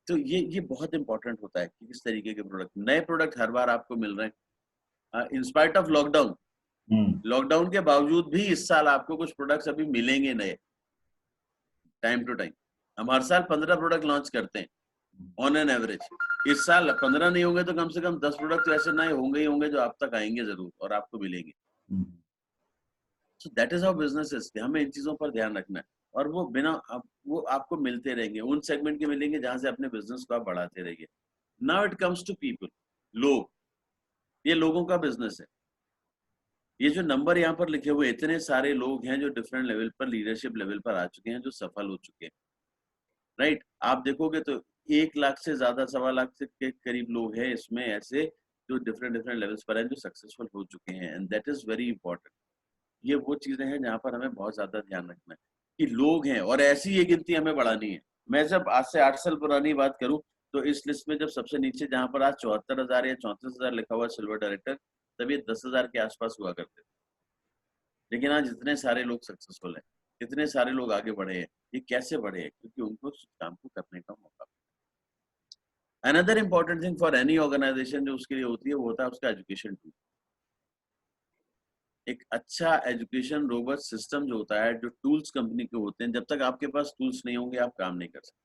तो ये बहुत इंपॉर्टेंट होता है कि किस तरीके के प्रोडक्ट, नए प्रोडक्ट हर बार आपको मिल रहे हैं। In spite of lockdown, lockdown के बावजूद भी इस साल आपको कुछ प्रोडक्ट्स अभी मिलेंगे नए, टाइम टू टाइम। हम हर साल 15 प्रोडक्ट लॉन्च करते हैं ऑन एन एवरेज। इस साल 15 नहीं होंगे तो कम से कम 10 प्रोडक्ट तो ऐसे नए होंगे ही होंगे जो आप तक आएंगे जरूर और आपको मिलेंगे। So that is how business is. हमें इन चीजों पर ध्यान रखना है और वो बिना वो आपको मिलते रहेंगे, उन सेगमेंट के मिलेंगे जहां से अपने बिजनेस को आप बढ़ाते रहिए। Now it comes to people, लोग, ये लोगों का बिजनेस है। ये जो नंबर यहाँ पर लिखे हुए, इतने सारे लोग हैं जो डिफरेंट लेवल पर, लीडरशिप लेवल पर आ चुके हैं, जो सफल हो चुके हैं, राइट। आप देखोगे तो 1 लाख से ज्यादा, 1.25 लाख के करीब लोग हैं इसमें ऐसे जो डिफरेंट डिफरेंट लेवल्स पर हैं, जो सक्सेसफुल हो चुके हैं। And that is very important. ये वो चीजें हैं जहाँ पर हमें बहुत ज्यादा ध्यान रखना है कि लोग हैं, और ऐसी ये गिनती हमें बढ़ानी है। मैं जब आज से 8 साल पुरानी बात करूं तो इस लिस्ट में जब सबसे नीचे जहां पर आज 74,000 या 34,000 लिखा हुआ सिल्वर डायरेक्टर, तब ये 10,000 के आसपास हुआ करते थे। लेकिन आज इतने सारे लोग सक्सेसफुल हैं, इतने सारे लोग आगे बढ़े हैं। ये कैसे बढ़े हैं? क्योंकि उनको उस काम को करने का मौका। Another important thing for any organisation जो उसके लिए होती है, वो होता है उसका एजुकेशन टूल। एक अच्छा एजुकेशन रोबस्ट सिस्टम जो होता है, जो टूल्स कंपनी के होते हैं, जब तक आपके पास टूल्स नहीं होंगे आप काम नहीं कर सकते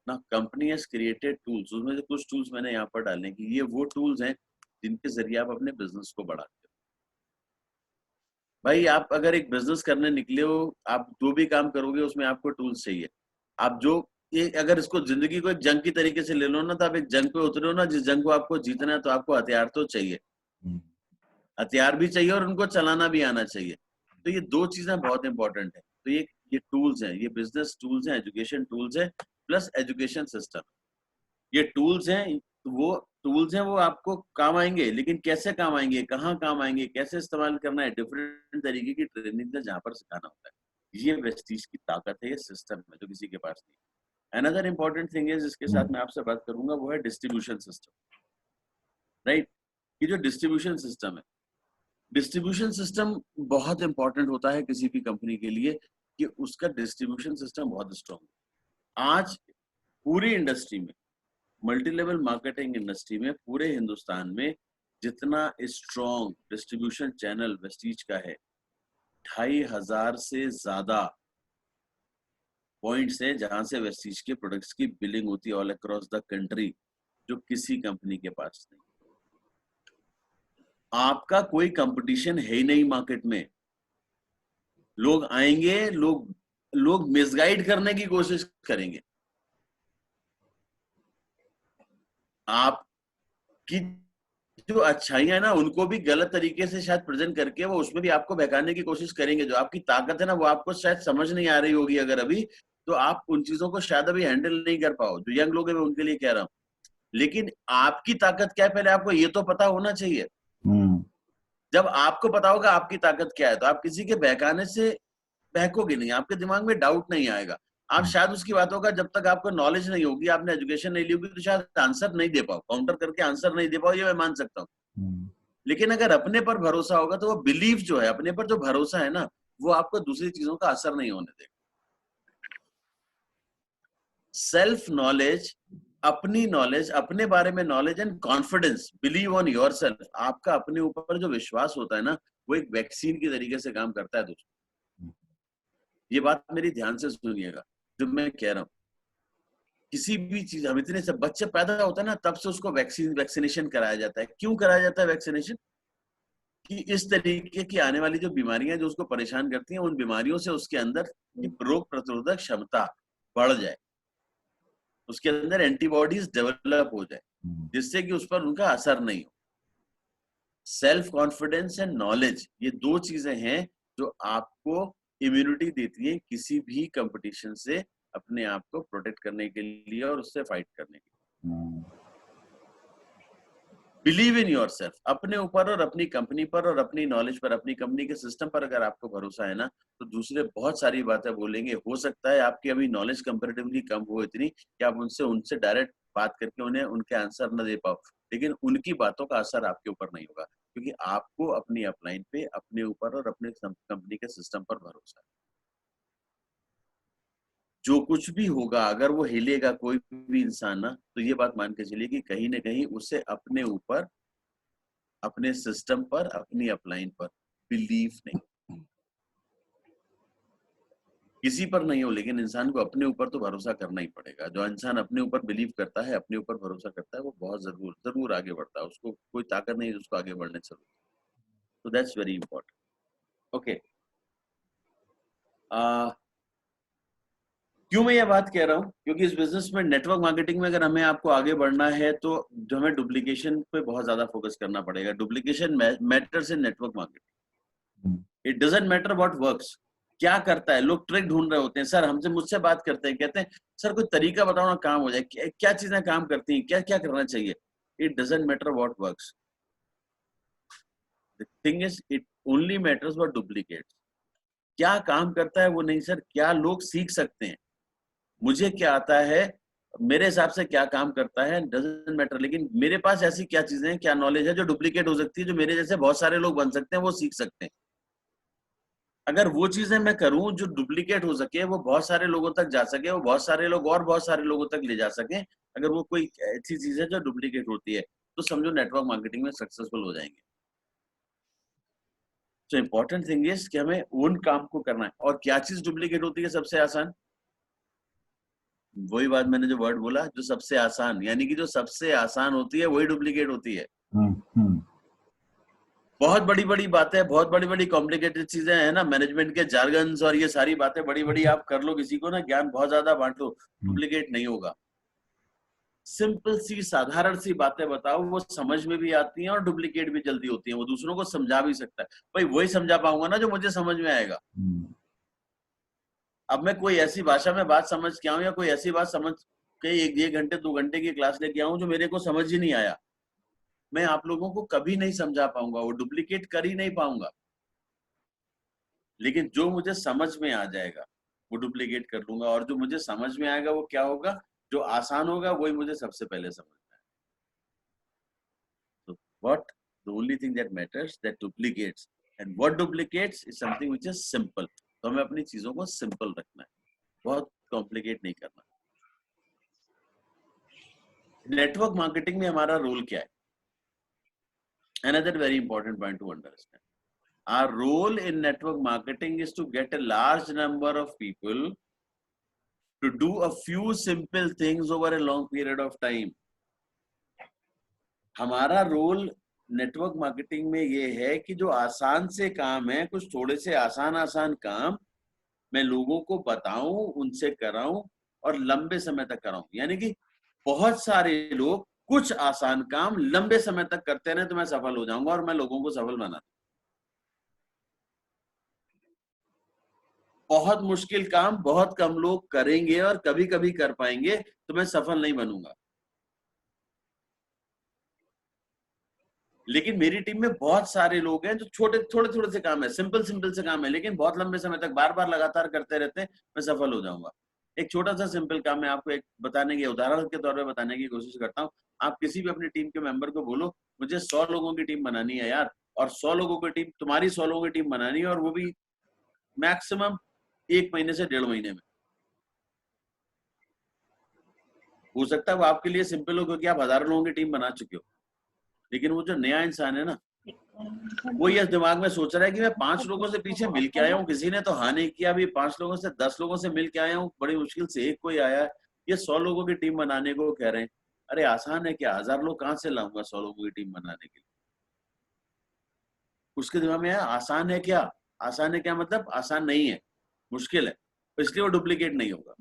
ना। कंपनी हैज क्रिएटेड टूल्स, उसमें से कुछ टूल्स मैंने यहाँ पर डालने की, ये वो टूल्स हैं जिनके जरिए आप अपने बिजनेस को बढ़ाते हो। भाई आप अगर एक बिजनेस करने निकले हो, आप जो भी काम करोगे उसमें आपको टूल्स चाहिए। आप जो ये अगर इसको जिंदगी को एक जंग की तरीके से ले लो ना, तो आप एक जंग पे उतरे हो ना, जिस जंग को आपको जीतना है, तो आपको हथियार तो चाहिए, हथियार भी चाहिए और उनको चलाना भी आना चाहिए। तो ये दो चीजें बहुत इंपॉर्टेंट है। तो ये टूल्स हैं, ये बिजनेस टूल्स हैं, एजुकेशन टूल्स हैं, प्लस एजुकेशन सिस्टम। ये टूल्स हैं, वो आपको काम आएंगे, लेकिन कैसे काम आएंगे, कहाँ काम आएंगे, कैसे इस्तेमाल करना है, डिफरेंट तरीके की ट्रेनिंग है जहाँ पर सिखाना होता है। ये वेस्टीज की ताकत है, ये सिस्टम है जो किसी के पास नहीं। अनदर इंपॉर्टेंट थिंग है जिसके साथ मैं आपसे बात करूंगा, वो है डिस्ट्रीब्यूशन सिस्टम, राइट। ये जो डिस्ट्रीब्यूशन सिस्टम है, डिस्ट्रीब्यूशन सिस्टम बहुत इंपॉर्टेंट होता है किसी भी कंपनी के लिए कि उसका डिस्ट्रीब्यूशन सिस्टम बहुत स्ट्रॉन्ग है। आज पूरी इंडस्ट्री में, मल्टी लेवल मार्केटिंग इंडस्ट्री में, पूरे हिंदुस्तान में जितना स्ट्रॉन्ग डिस्ट्रीब्यूशन चैनल वेस्टीज का है, 2,500 से ज्यादा पॉइंट्स है जहां से वेस्टीज के प्रोडक्ट्स की बिलिंग होती है ऑल अक्रॉस द कंट्री, जो किसी कंपनी के पास नहीं। आपका कोई कंपटीशन है ही नहीं मार्केट में। लोग आएंगे, लोग मिसगाइड करने की कोशिश करेंगे, आपकी जो अच्छाइयां है ना उनको भी गलत तरीके से शायद प्रेजेंट करके वो उसमें भी आपको बहकाने की कोशिश करेंगे। जो आपकी ताकत है ना, वो आपको शायद समझ नहीं आ रही होगी अगर अभी, तो आप उन चीजों को शायद अभी हैंडल नहीं कर पाओ। जो यंग लोग हैं मैं उनके लिए कह रहा हूँ, लेकिन आपकी ताकत क्या है पहले आपको ये तो पता होना चाहिए। जब आपको पता होगा आपकी ताकत क्या है, तो आप किसी के बहकाने से बहकोगे नहीं, आपके दिमाग में डाउट नहीं आएगा। आप शायद उसकी बातों का, जब तक आपको नॉलेज नहीं होगी, आपने एजुकेशन नहीं ली होगी, तो शायद आंसर नहीं दे पाओ, काउंटर करके आंसर नहीं दे पाओ, ये मैं मान सकता हूँ। लेकिन अगर अपने पर भरोसा होगा तो वो बिलीफ जो है, अपने पर जो भरोसा है ना, वो आपको दूसरी चीजों का असर नहीं होने देगा। सेल्फ नॉलेज, अपनी नॉलेज, अपने बारे में knowledge and confidence, believe on yourself, आपका अपने ऊपर जो विश्वास होता है ना, वो एक वैक्सीन की तरीके से काम करता है दोस्तों। ये बात मेरी ध्यान से सुनिएगा जो मैं कह रहा हूँ। किसी भी चीज, हम इतने सब बच्चे पैदा होता है ना, तब से उसको वैक्सीनेशन कराया जाता है। क्यों कराया जाता है वैक्सीनेशन? कि इस तरीके की आने वाली जो बीमारियां जो उसको परेशान करती हैं, उन बीमारियों से उसके अंदर रोग प्रतिरोधक क्षमता बढ़ जाए, उसके अंदर एंटीबॉडीज डेवलप हो जाए, जिससे कि उस पर उनका असर नहीं हो। सेल्फ कॉन्फिडेंस एंड नॉलेज, ये दो चीजें हैं जो आपको इम्यूनिटी देती है किसी भी कंपटीशन से अपने आप को प्रोटेक्ट करने के लिए और उससे फाइट करने के लिए। बिलीव इन योर सेल्फ, अपने ऊपर और अपनी कंपनी पर और अपनी नॉलेज पर, अपनी कंपनी के सिस्टम पर अगर आपको भरोसा है ना, तो दूसरे बहुत सारी बातें बोलेंगे। हो सकता है आपकी अभी नॉलेज कंपैरेटिवली कम हो इतनी कि आप उनसे डायरेक्ट बात करके उन्हें उनके आंसर न दे पाओ, लेकिन उनकी बातों का असर आपके ऊपर नहीं होगा, क्योंकि आपको अपनी अपलाइन पे, अपने ऊपर और अपने कंपनी के सिस्टम पर भरोसा है। जो कुछ भी होगा, अगर वो हिलेगा कोई भी इंसान ना, तो ये बात मान के चलिए कि कहीं न कहीं उसे अपने ऊपर, अपने सिस्टम पर, अपनी अपलाइन पर बिलीव नहीं, किसी पर नहीं हो, लेकिन इंसान को अपने ऊपर तो भरोसा करना ही पड़ेगा। जो इंसान अपने ऊपर बिलीव करता है, अपने ऊपर भरोसा करता है, वो बहुत ज़रूर आगे बढ़ता है। उसको कोई ताकत नहीं है उसको आगे बढ़ने से रोके। तो दैट्स वेरी इंपॉर्टेंट। ओके, क्यों मैं ये बात कह रहा हूँ? क्योंकि इस बिज़नेस में, नेटवर्क मार्केटिंग में अगर हमें आपको आगे बढ़ना है, तो जो हमें डुप्लीकेशन पे बहुत ज़्यादा फोकस करना पड़ेगा। Duplication matters in network marketing. It doesn't matter what works, क्या करता है। लोग ट्रिक ढूंढ रहे होते हैं। सर मुझसे बात करते हैं, कहते हैं सर कोई तरीका बताओ ना काम हो जाए, क्या चीजें काम करती हैं, क्या क्या करना चाहिए। It doesn't matter what works, the thing is it only matters what duplicates. क्या काम करता है वो नहीं सर, क्या लोग सीख सकते हैं, मुझे क्या आता है, मेरे हिसाब से क्या काम करता है, डज़न्ट मैटर। लेकिन मेरे पास ऐसी क्या चीजें हैं, क्या नॉलेज है जो डुप्लीकेट हो सकती है, जो मेरे जैसे बहुत सारे लोग बन सकते हैं, वो सीख सकते हैं। अगर वो चीजें मैं करूं जो डुप्लीकेट हो सके, वो बहुत सारे लोगों तक जा सके, वो बहुत सारे लोग और बहुत सारे लोगों तक ले जा सके, अगर वो कोई ऐसी चीज है जो डुप्लीकेट होती है, तो समझो नेटवर्क मार्केटिंग में सक्सेसफुल हो जाएंगे। तो इंपॉर्टेंट थिंग इज कि हमें उन काम को करना है। और क्या चीज डुप्लीकेट होती है सबसे आसान? वही बात मैंने जो वर्ड बोला, जो सबसे आसान, यानी कि जो सबसे आसान होती है वही डुप्लीकेट होती है। बहुत बड़ी बड़ी बातें, बहुत बड़ी बड़ी कॉम्प्लिकेटेड चीजें हैं ना, मैनेजमेंट के जार्गन्स और ये सारी बातें बड़ी बड़ी आप कर लो, किसी को ना ज्ञान बहुत ज्यादा बांट लो, डुप्लीकेट नहीं होगा। सिंपल सी साधारण सी बातें बताओ, वो समझ में भी आती हैं और डुप्लीकेट भी जल्दी होती हैं। वो दूसरों को समझा भी सकता है। भाई वही समझा पाऊंगा ना जो मुझे समझ में आएगा। अब मैं कोई ऐसी भाषा में बात समझ के आऊं, या कोई ऐसी बात समझ के एक घंटे 2 घंटे की क्लास लेके आऊं जो मेरे को समझ ही नहीं आया, मैं आप लोगों को कभी नहीं समझा पाऊंगा, वो डुप्लीकेट कर ही नहीं पाऊंगा। लेकिन जो मुझे समझ में आ जाएगा वो डुप्लीकेट कर लूंगा, और जो मुझे समझ में आएगा वो क्या होगा, जो आसान होगा वही मुझे सबसे पहले समझना है। तो what, the only thing that matters that duplicates, and what duplicates is something which is simple. तो हमें अपनी चीजों को सिंपल रखना है, बहुत कॉम्प्लिकेट नहीं करना। नेटवर्क मार्केटिंग में हमारा रोल क्या है? Another very important point two understand, our role in network marketing is to get a large number of people to do a few simple things over a long period of time. हमारा role network marketing में ये है कि जो आसान से काम है, कुछ थोड़े से आसान आसान काम मैं लोगों को बताऊं, उनसे कराऊं और लंबे समय तक कराऊं। यानी कि बहुत सारे लोग कुछ आसान काम लंबे समय तक करते रहे तो मैं सफल हो जाऊंगा, और मैं लोगों को सफल बना। बहुत मुश्किल काम बहुत कम लोग करेंगे और कभी कभी कर पाएंगे, तो मैं सफल नहीं बनूंगा। लेकिन मेरी टीम में बहुत सारे लोग हैं जो थोड़े थोड़े से काम है, सिंपल से काम है, लेकिन बहुत लंबे समय तक बार बार लगातार करते रहते हैं, मैं सफल हो जाऊंगा। एक छोटा सा सिंपल काम मैं आपको एक बताने की, उदाहरण के तौर पे बताने की कोशिश करता हूँ। आप किसी भी अपनी टीम के मेंबर को बोलो मुझे 100 लोगों की टीम बनानी है यार, और 100 लोगों की टीम, तुम्हारी 100 लोगों की टीम बनानी है, और वो भी मैक्सिमम 1 महीने से 1.5 महीने में। हो सकता है वो आपके लिए सिंपल हो क्योंकि आप हजारों लोगों की टीम बना चुके हो, लेकिन वो जो नया इंसान है ना, वो ये दिमाग में सोच रहा है कि मैं 5 लोगों से पीछे मिल के आया हूँ, किसी ने तो हाँ नहीं किया, अभी 5 लोगों से 10 लोगों से मिल के आया हूँ, बड़ी मुश्किल से एक कोई आया है, ये 100 लोगों की टीम बनाने को कह रहे हैं। अरे आसान है क्या, 1000 लोग कहाँ से लाऊंगा 100 लोगों की टीम बनाने के लिए? उसके दिमाग में है आसान है क्या, आसान है क्या मतलब आसान नहीं है, मुश्किल है, तो इसलिए वो डुप्लीकेट नहीं होगा।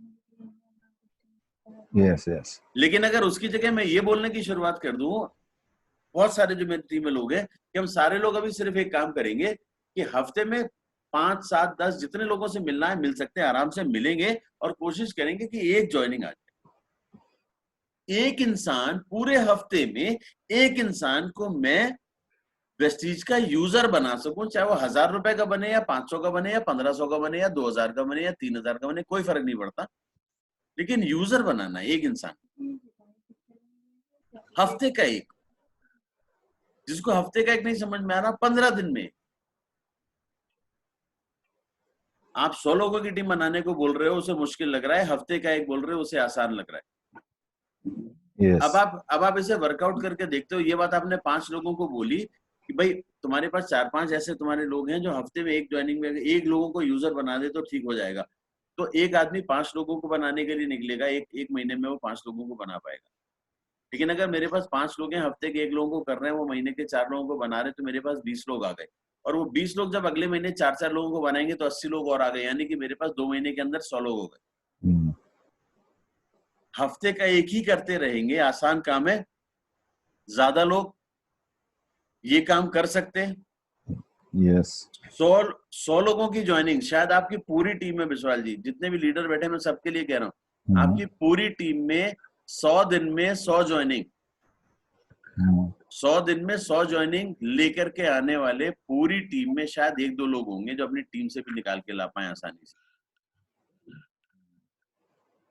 यस। लेकिन अगर उसकी जगह मैं ये बोलने की शुरुआत कर दूं, बहुत सारे जो मेरी टीम में लोग हैं कि हम सारे लोग अभी सिर्फ एक काम करेंगे कि हफ्ते में 5, 7, 10 जितने लोगों से मिलना है मिल सकते हैं, आराम से मिलेंगे और कोशिश करेंगे कि एक ज्वाइनिंग आ जाए। एक इंसान पूरे हफ्ते में, एक इंसान को मैं वेस्टीज का यूजर बना सकूं, चाहे वो 1000 रुपए का बने या 500 का बने या 1500 का बने या 2000 का बने या 3000 का बने, कोई फर्क नहीं पड़ता, लेकिन यूजर बनाना एक इंसान, हफ्ते का एक। जिसको हफ्ते का एक नहीं समझ में आ रहा, 15 दिन में। आप 100 लोगों की टीम बनाने को बोल रहे हो, उसे मुश्किल लग रहा है, हफ्ते का एक बोल रहे हो उसे आसान लग रहा है। yes. अब आप इसे वर्कआउट करके देखते हो। ये बात आपने 5 लोगों को बोली कि भाई तुम्हारे पास 4-5 ऐसे तुम्हारे लोग हैं जो हफ्ते में एक ज्वाइनिंग में एक लोगों को यूजर बना दे तो ठीक हो जाएगा। तो एक आदमी 5 लोगों को बनाने के लिए निकलेगा, एक महीने में वो 5 लोगों को बना पाएगा। लेकिन अगर मेरे पास 5 लोग हैं, हफ्ते के 1 लोगों को कर रहे हैं, वो महीने के 4 लोगों को बना रहे हैं, तो मेरे पास 20 लोग आ गए। और वो 20 लोग जब अगले महीने 4-4 लोगों को बनाएंगे तो 80 लोग और आ गए, यानी कि मेरे पास 2 महीने के अंदर 100 लोग हो गए। हफ्ते का एक ही करते रहेंगे, आसान काम है, ज्यादा लोग ये काम कर सकते हैं। yes. 100 लोगों की ज्वाइनिंग, शायद आपकी पूरी टीम में, विश्वाल जी जितने भी लीडर बैठे हैं मैं सबके लिए कह रहा हूँ, आपकी पूरी टीम में 100 दिन में 100 ज्वाइनिंग, 100 दिन में 100 ज्वाइनिंग लेकर के आने वाले पूरी टीम में शायद 1-2 लोग होंगे जो अपनी टीम से भी निकाल के ला पाए आसानी से।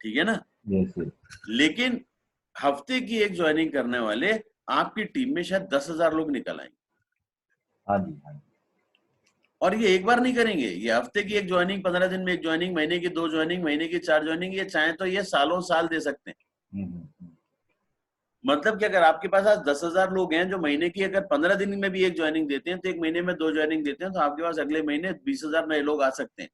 ठीक है ना? yes. लेकिन हफ्ते की एक ज्वाइनिंग करने वाले आपकी टीम में शायद 10,000 लोग निकल आएंगे। हाँ जी, हाँ जी। और ये एक बार नहीं करेंगे, ये हफ्ते की एक ज्वाइनिंग, 15 दिन में एक ज्वाइनिंग, महीने की 2 ज्वाइनिंग, महीने की 4 ज्वाइनिंग, ये चाहे तो ये सालों साल दे सकते हैं। मतलब कि अगर आपके पास आज 10,000 लोग हैं जो महीने की अगर 15 दिन में भी एक ज्वाइनिंग देते हैं, तो एक महीने में 2 ज्वाइनिंग देते हैं, तो आपके पास अगले महीने 20,000 नए लोग आ सकते हैं।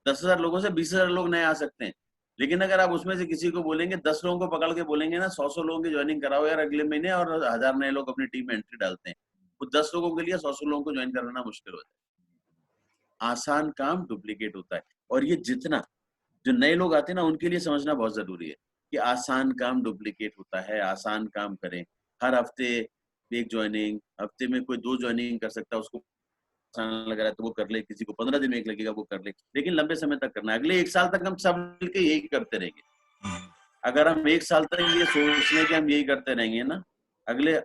10,000 लोगों से 20,000 लोग नए आ सकते हैं। लेकिन अगर आप उसमें से किसी को बोलेंगे, 10 लोगों को पकड़ के बोलेंगे ना 100 लोगों की ज्वाइनिंग कराओ यार अगले महीने, और 1000 नए लोग अपनी टीम में एंट्री डालते हैं, तो 10 लोगों के लिए 100 लोगों को ज्वाइन कराना मुश्किल होता है। आसान काम डुप्लीकेट होता है। और ये जितना जो नए लोग आते हैं ना, उनके लिए समझना बहुत जरूरी है कि आसान काम डुप्लीकेट होता है। आसान काम करें, हर हफ्ते एक ज्वाइनिंग, हफ्ते में कोई 2 ज्वाइनिंग कर सकता है, उसको आसान लग रहा है तो वो कर ले, किसी को 15 दिन में एक लगेगा वो कर ले, लेकिन लंबे समय तक करना है। अगले 1 साल तक हम सब मिलकर यही करते रहेंगे। अगर हम 1 साल तक ये सोच लें कि हम यही करते रहेंगे ना, अगले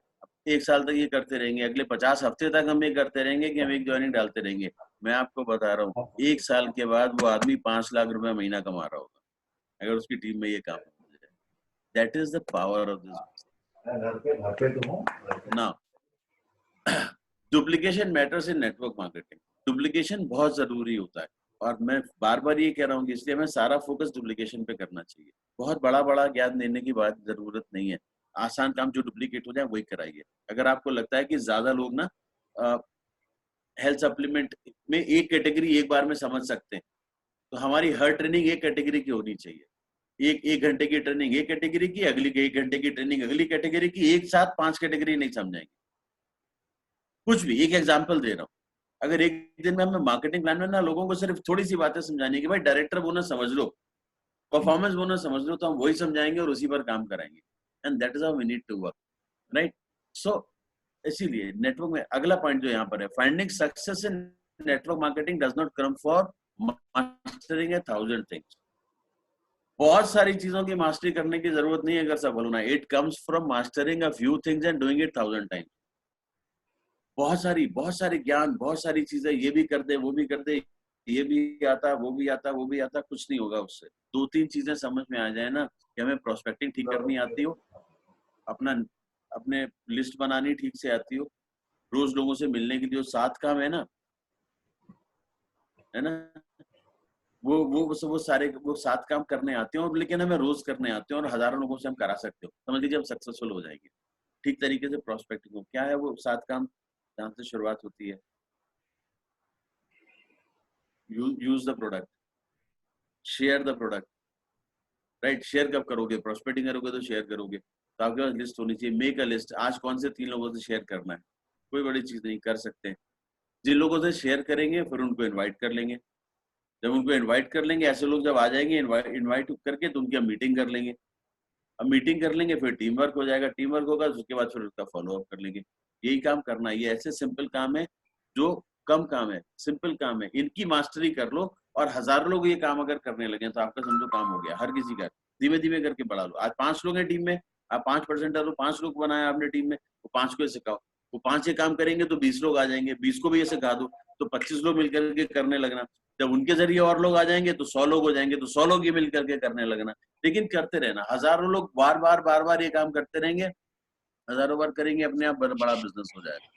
1 साल तक ये करते रहेंगे, अगले 50 हफ्ते तक हम ये करते रहेंगे कि हम एक ज्वाइनिंग डालते रहेंगे, मैं आपको बता रहा हूँ 1 साल के बाद वो आदमी 5 लाख रुपए महीना कमा रहा होगा, अगर उसकी टीम में ये काम हो जाए। That is the power of this. Now duplication matters in network marketing. Duplication बहुत जरूरी होता है, और मैं बार बार ये कह रहा हूँ कि इसलिए हमें सारा फोकस डुप्लीकेशन पे करना चाहिए। बहुत बड़ा बड़ा ज्ञान देने की बात जरूरत नहीं है, आसान काम जो डुप्लीकेट हो जाए वही कराइए। अगर आपको लगता है कि ज्यादा लोग ना हेल्थ सप्लीमेंट में एक कैटेगरी एक बार में समझ सकते हैं, तो हमारी हर ट्रेनिंग एक कैटेगरी की होनी चाहिए। एक घंटे की ट्रेनिंग एक कैटेगरी की, अगली 1 घंटे की ट्रेनिंग अगली कैटेगरी की, एक साथ 5 कैटेगरी नहीं समझाएंगे कुछ भी। एक एग्जांपल दे रहा हूँ, अगर एक दिन में हमें मार्केटिंग प्लान में ना लोगों को सिर्फ थोड़ी सी बातें समझानी कि भाई डायरेक्टर बोनस समझ लो, परफॉर्मेंस बोनस समझ लो, तो हम वही समझाएंगे और उसी पर काम कराएंगे। And that is how we need to work, right? So इसीलिए नेटवर्क में अगला पॉइंट जो यहाँ पर है, finding success in network marketing does not come for mastering 1000 things. बहुत सारी चीजों की मास्टरी करने की जरूरत नहीं है अगर सफल होना। It comes from mastering a few things and doing it 1000 times. बहुत सारी ज्ञान, बहुत सारी चीजें, ये भी कर दे, वो भी कर दे, ये भी आता, वो भी आता, वो भी आता, कुछ नहीं होगा उससे। 2-3 चीजें समझ में आ जाए ना, कि हमें प्रोस्पेक्टिंग ठीक करनी आती हो, अपने लिस्ट बनानी ठीक से आती हो, रोज लोगों से मिलने के लिए 7 काम है ना, वो सारे 7 काम करने आते हैं, और लेकिन हमें रोज करने आते हैं, और हजारों लोगों से हम करा सकते हो। समझ लीजिए हम सक्सेसफुल हो जाएंगे ठीक तरीके से प्रोस्पेक्टिंग हो। क्या है वो 7 काम जहाँ से शुरुआत होती है? Use the product, share the product, right? Share कब करोगे? प्रोस्पेक्टिंग करोगे तो शेयर करोगे, तो आपके पास लिस्ट होनी चाहिए। मेक अ लिस्ट, आज कौन से 3 लोगों से शेयर करना है, कोई बड़ी चीज नहीं, कर सकते हैं। जिन लोगों से शेयर करेंगे फिर उनको इनवाइट कर लेंगे, जब उनको इनवाइट कर लेंगे, ऐसे लोग जब आ जाएंगे इनवाइट करके, तो उनकी हम मीटिंग कर लेंगे। अब मीटिंग कर लेंगे फिर टीम वर्क हो जाएगा, टीम वर्क होगा उसके बाद फिर उसका फॉलो अप कर लेंगे। यही काम करना है, ये ऐसे सिंपल काम है जो कम काम है, सिंपल काम है, इनकी मास्टरी कर लो और हजारों लोग ये काम अगर करने लगे तो आपका समझो काम हो गया हर किसी का। धीमे धीमे करके बढ़ा लो। आज 5 लोग हैं टीम में, आप 5% डालो, 5 लोग बनाए आपने टीम में, वो 5 को सिखाओ, वो 5 ये काम करेंगे तो 20 लोग आ जाएंगे, 20 को भी ये सिखा दो तो 25 लोग मिलकर के करने लगना। जब उनके जरिए और लोग आ जाएंगे तो 100 लोग हो जाएंगे, तो 100 लोग ये मिल करके करने लगना। लेकिन करते रहना, हजारों लोग बार बार ये काम करते रहेंगे, हजारों बार करेंगे, अपने आप बड़ा बिजनेस हो जाएगा।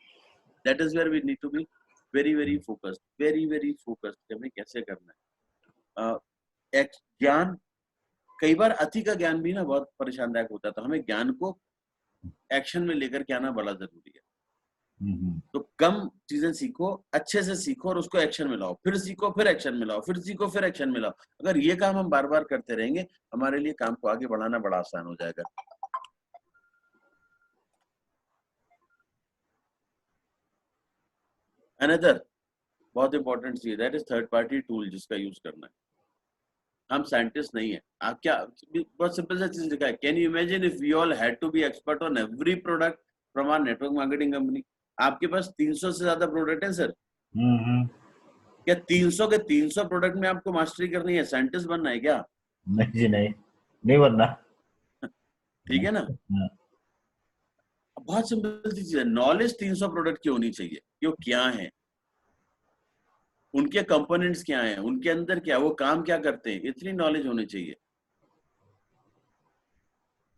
That is where we need to be very focused, very focused कि हमें कैसे करना है। एक ज्ञान, कई बार अति का ज्ञान भी ना बहुत परेशानदायक होता है, तो हमें ज्ञान को एक्शन में लेकर के आना बड़ा जरूरी है। तो कम चीजें सीखो, अच्छे से सीखो और उसको एक्शन में लाओ, फिर सीखो फिर एक्शन में लाओ, फिर सीखो फिर एक्शन में लाओ। अगर ये काम हम बार बार करते रहेंगे, हमारे लिए काम को आगे बढ़ाना बड़ा आसान हो जाएगा। अनदर बहुत इंपॉर्टेंट चीज that is third party tool जिसका यूज करना है। हम साइंटिस्ट नहीं है, आप क्या, बहुत सिंपल सा चीज लिखा है, can you imagine if we all had to be expert on every product from our network marketing company. आपके पास 300 से ज्यादा प्रोडक्ट है सर, क्या 300 के 300 प्रोडक्ट में आपको मास्टरी करनी है, साइंटिस्ट बनना है क्या? नहीं जी, नहीं बनना। ठीक है ना, बहुत सिंपल सी चीज है। नॉलेज 300 प्रोडक्ट की होनी चाहिए कि वो क्या है, उनके कंपोनेंट्स क्या हैं, उनके अंदर क्या, वो काम क्या करते हैं, इतनी नॉलेज होनी चाहिए।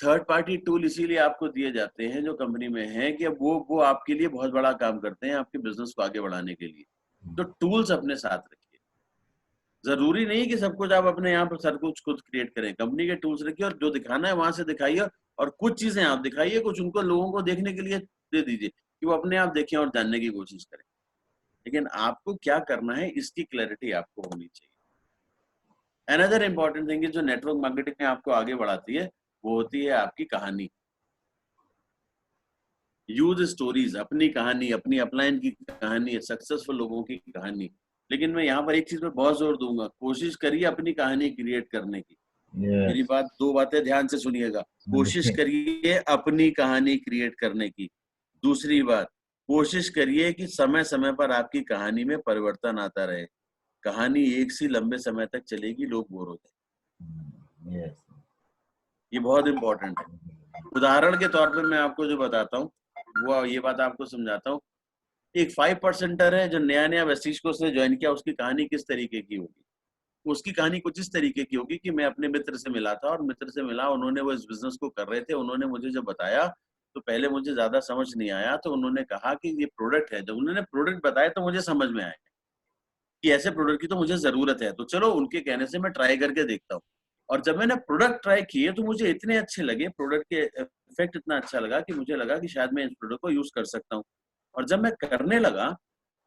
थर्ड पार्टी टूल इसीलिए आपको दिए जाते हैं जो कंपनी में है कि वो आपके लिए बहुत बड़ा काम करते हैं आपके बिजनेस को आगे बढ़ाने के लिए। तो टूल्स अपने साथ रखिए, जरूरी नहीं कि सब कुछ आप अपने यहाँ पर सब कुछ खुद क्रिएट करें, कंपनी के टूल्स रखिए और जो दिखाना है वहां से दिखाइए, और कुछ चीजें आप दिखाइए, कुछ उनको लोगों को देखने के लिए दे दीजिए कि वो अपने आप देखें और जानने की कोशिश करें। लेकिन आपको क्या करना है इसकी क्लैरिटी आपको होनी चाहिए। अनदर इंपॉर्टेंट थिंग जो नेटवर्क मार्केटिंग में आपको आगे बढ़ाती है वो होती है आपकी कहानी। यूज स्टोरीज, अपनी कहानी, अपनी अपलाइन की कहानी, सक्सेसफुल लोगों की कहानी। लेकिन मैं यहाँ पर एक चीज पे बहुत जोर दूंगा, कोशिश करिए अपनी कहानी क्रिएट करने की। मेरी बात, दो बातें ध्यान से सुनिएगा। कोशिश करिए अपनी कहानी क्रिएट करने की। दूसरी बात, कोशिश करिए कि समय समय पर आपकी कहानी में परिवर्तन आता रहे। कहानी एक सी लंबे समय तक चलेगी, लोग बोर होते हैं। ये बहुत इंपॉर्टेंट है। उदाहरण के तौर पर मैं आपको जो बताता हूँ वो ये बात आपको समझाता हूँ। एक 5%er है जो नया वेस्टिज को उसने ज्वाइन किया, उसकी कहानी किस तरीके की होगी? उसकी कहानी कुछ इस तरीके की होगी कि मैं अपने मित्र से मिला था और मित्र से मिला, उन्होंने वो इस बिजनेस को कर रहे थे, उन्होंने मुझे जब बताया तो पहले मुझे ज्यादा समझ नहीं आया, तो उन्होंने कहा कि ये प्रोडक्ट है। जब उन्होंने प्रोडक्ट बताया तो मुझे समझ में आया कि ऐसे प्रोडक्ट की तो मुझे जरूरत है, तो चलो उनके कहने से मैं ट्राई करके देखता हूँ। और जब मैंने प्रोडक्ट ट्राई किए तो मुझे इतने अच्छे लगे, प्रोडक्ट के इफेक्ट इतना अच्छा लगा कि मुझे लगा कि शायद मैं इस प्रोडक्ट को यूज कर सकता हूँ। और जब मैं करने लगा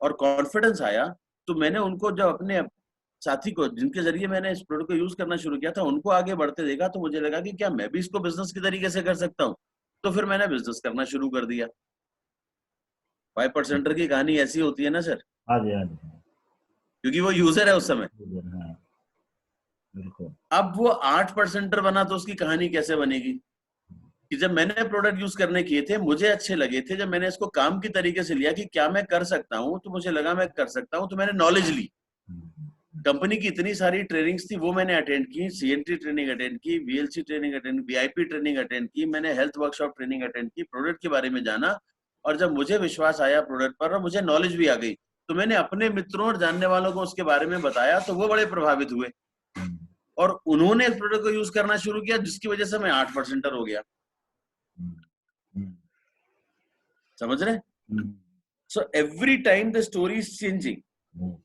और कॉन्फिडेंस आया तो मैंने उनको, जब अपने साथी को जिनके जरिए मैंने इस प्रोडक्ट को यूज करना शुरू किया था, उनको आगे बढ़ते देखा तो मुझे लगा कि क्या मैं भी इसको बिजनेस के तरीके से कर सकता हूँ। तो फिर मैंने बिजनेस करना शुरू कर दिया। 5%er की कहानी ऐसी होती है ना सर, हाँ जी, हाँ जी, क्योंकि वो यूजर है उस समय। हाँ, बिल्कुल। अब वो 8%er बना तो उसकी कहानी कैसे बनेगी कि जब मैंने प्रोडक्ट यूज करने किए थे, मुझे अच्छे लगे थे, जब मैंने इसको काम की तरीके से लिया कि क्या मैं कर सकता हूँ, तो मुझे लगा मैं कर सकता हूँ, तो मैंने नॉलेज ली। कंपनी की इतनी सारी ट्रेनिंग्स थी वो मैंने अटेंड की, सीएनटी ट्रेनिंग अटेंड की, VLC training attend, VIP training attend की, मैंने हेल्थ वर्कशॉप ट्रेनिंग अटेंड की, प्रोडक्ट के बारे में जाना। और जब मुझे विश्वास आया प्रोडक्ट पर और मुझे नॉलेज भी आ गई, तो मैंने अपने मित्रों और जानने वालों को उसके बारे में बताया, तो वो बड़े प्रभावित हुए और उन्होंने इस प्रोडक्ट को यूज करना शुरू किया, जिसकी वजह से मैं 8%er हो गया। समझ रहे? So every time the story is changing.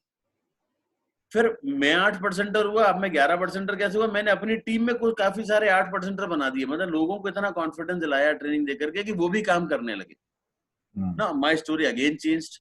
फिर मैं 8%er हुआ, अब मैं 11%er कैसे हुआ? मैंने अपनी टीम में कुछ काफी सारे 8%er बना दिए, मतलब लोगों को इतना कॉन्फिडेंस दिलाया ट्रेनिंग देकर के कि वो भी काम करने लगे ना। My story again changed.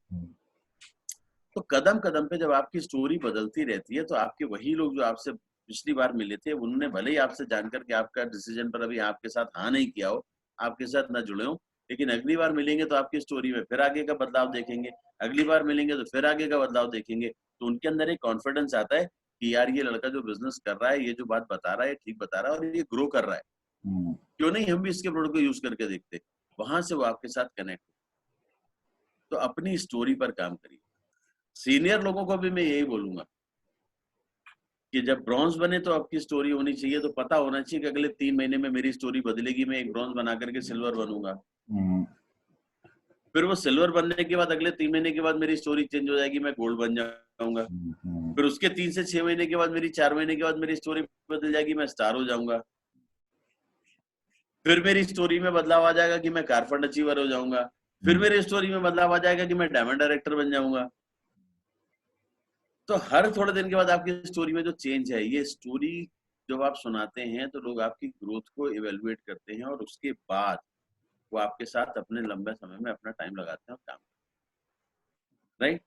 तो कदम कदम पे जब आपकी स्टोरी बदलती रहती है तो आपके वही लोग जो आपसे पिछली बार मिले थे, उन्होंने भले ही आपसे जानकर के आपका डिसीजन पर अभी आपके साथ हाँ नहीं किया हो, आपके साथ ना जुड़े हो, लेकिन अगली बार मिलेंगे तो आपकी स्टोरी में फिर आगे का बदलाव देखेंगे, अगली बार मिलेंगे तो फिर आगे का बदलाव देखेंगे। तो उनके अंदर एक कॉन्फिडेंस आता है कि यार ये लड़का जो बिजनेस कर रहा है, ये जो बात बता रहा है ठीक बता रहा है और ये ग्रो कर रहा है, क्यों नहीं हम भी इसके प्रोडक्ट को यूज करके देखते। वहां से वो आपके साथ कनेक्ट। तो अपनी स्टोरी पर काम करिए। सीनियर लोगों को भी मैं यही बोलूंगा कि जब ब्रॉन्ज बने तो आपकी स्टोरी होनी चाहिए, तो पता होना चाहिए कि अगले 3 महीने में मेरी स्टोरी बदलेगी, मैं एक ब्रॉन्ज बना करके सिल्वर बनूंगा। फिर वो सिल्वर बनने के बाद अगले 3 महीने के बाद मेरी स्टोरी चेंज हो जाएगी, मैं गोल्ड बन जाऊंगा। फिर उसके 3 से 6 महीने के बाद, मेरी 4 महीने के बाद मेरी स्टोरी बदल जाएगी, मैं स्टार हो जाऊंगा। फिर मेरी स्टोरी में बदलाव आ जाएगा कि मैं कार फंड अचीवर हो जाऊंगा। फिर मेरी स्टोरी में बदलाव आ जाएगा कि मैं डायमंड डायरेक्टर बन जाऊंगा। तो हर थोड़े दिन के बाद आपकी स्टोरी में जो चेंज है, ये स्टोरी जब आप सुनाते हैं तो लोग आपकी ग्रोथ को इवेलुएट करते हैं, और उसके बाद वो आपके साथ अपने लंबे समय में अपना टाइम लगाते हैं और काम, राइट।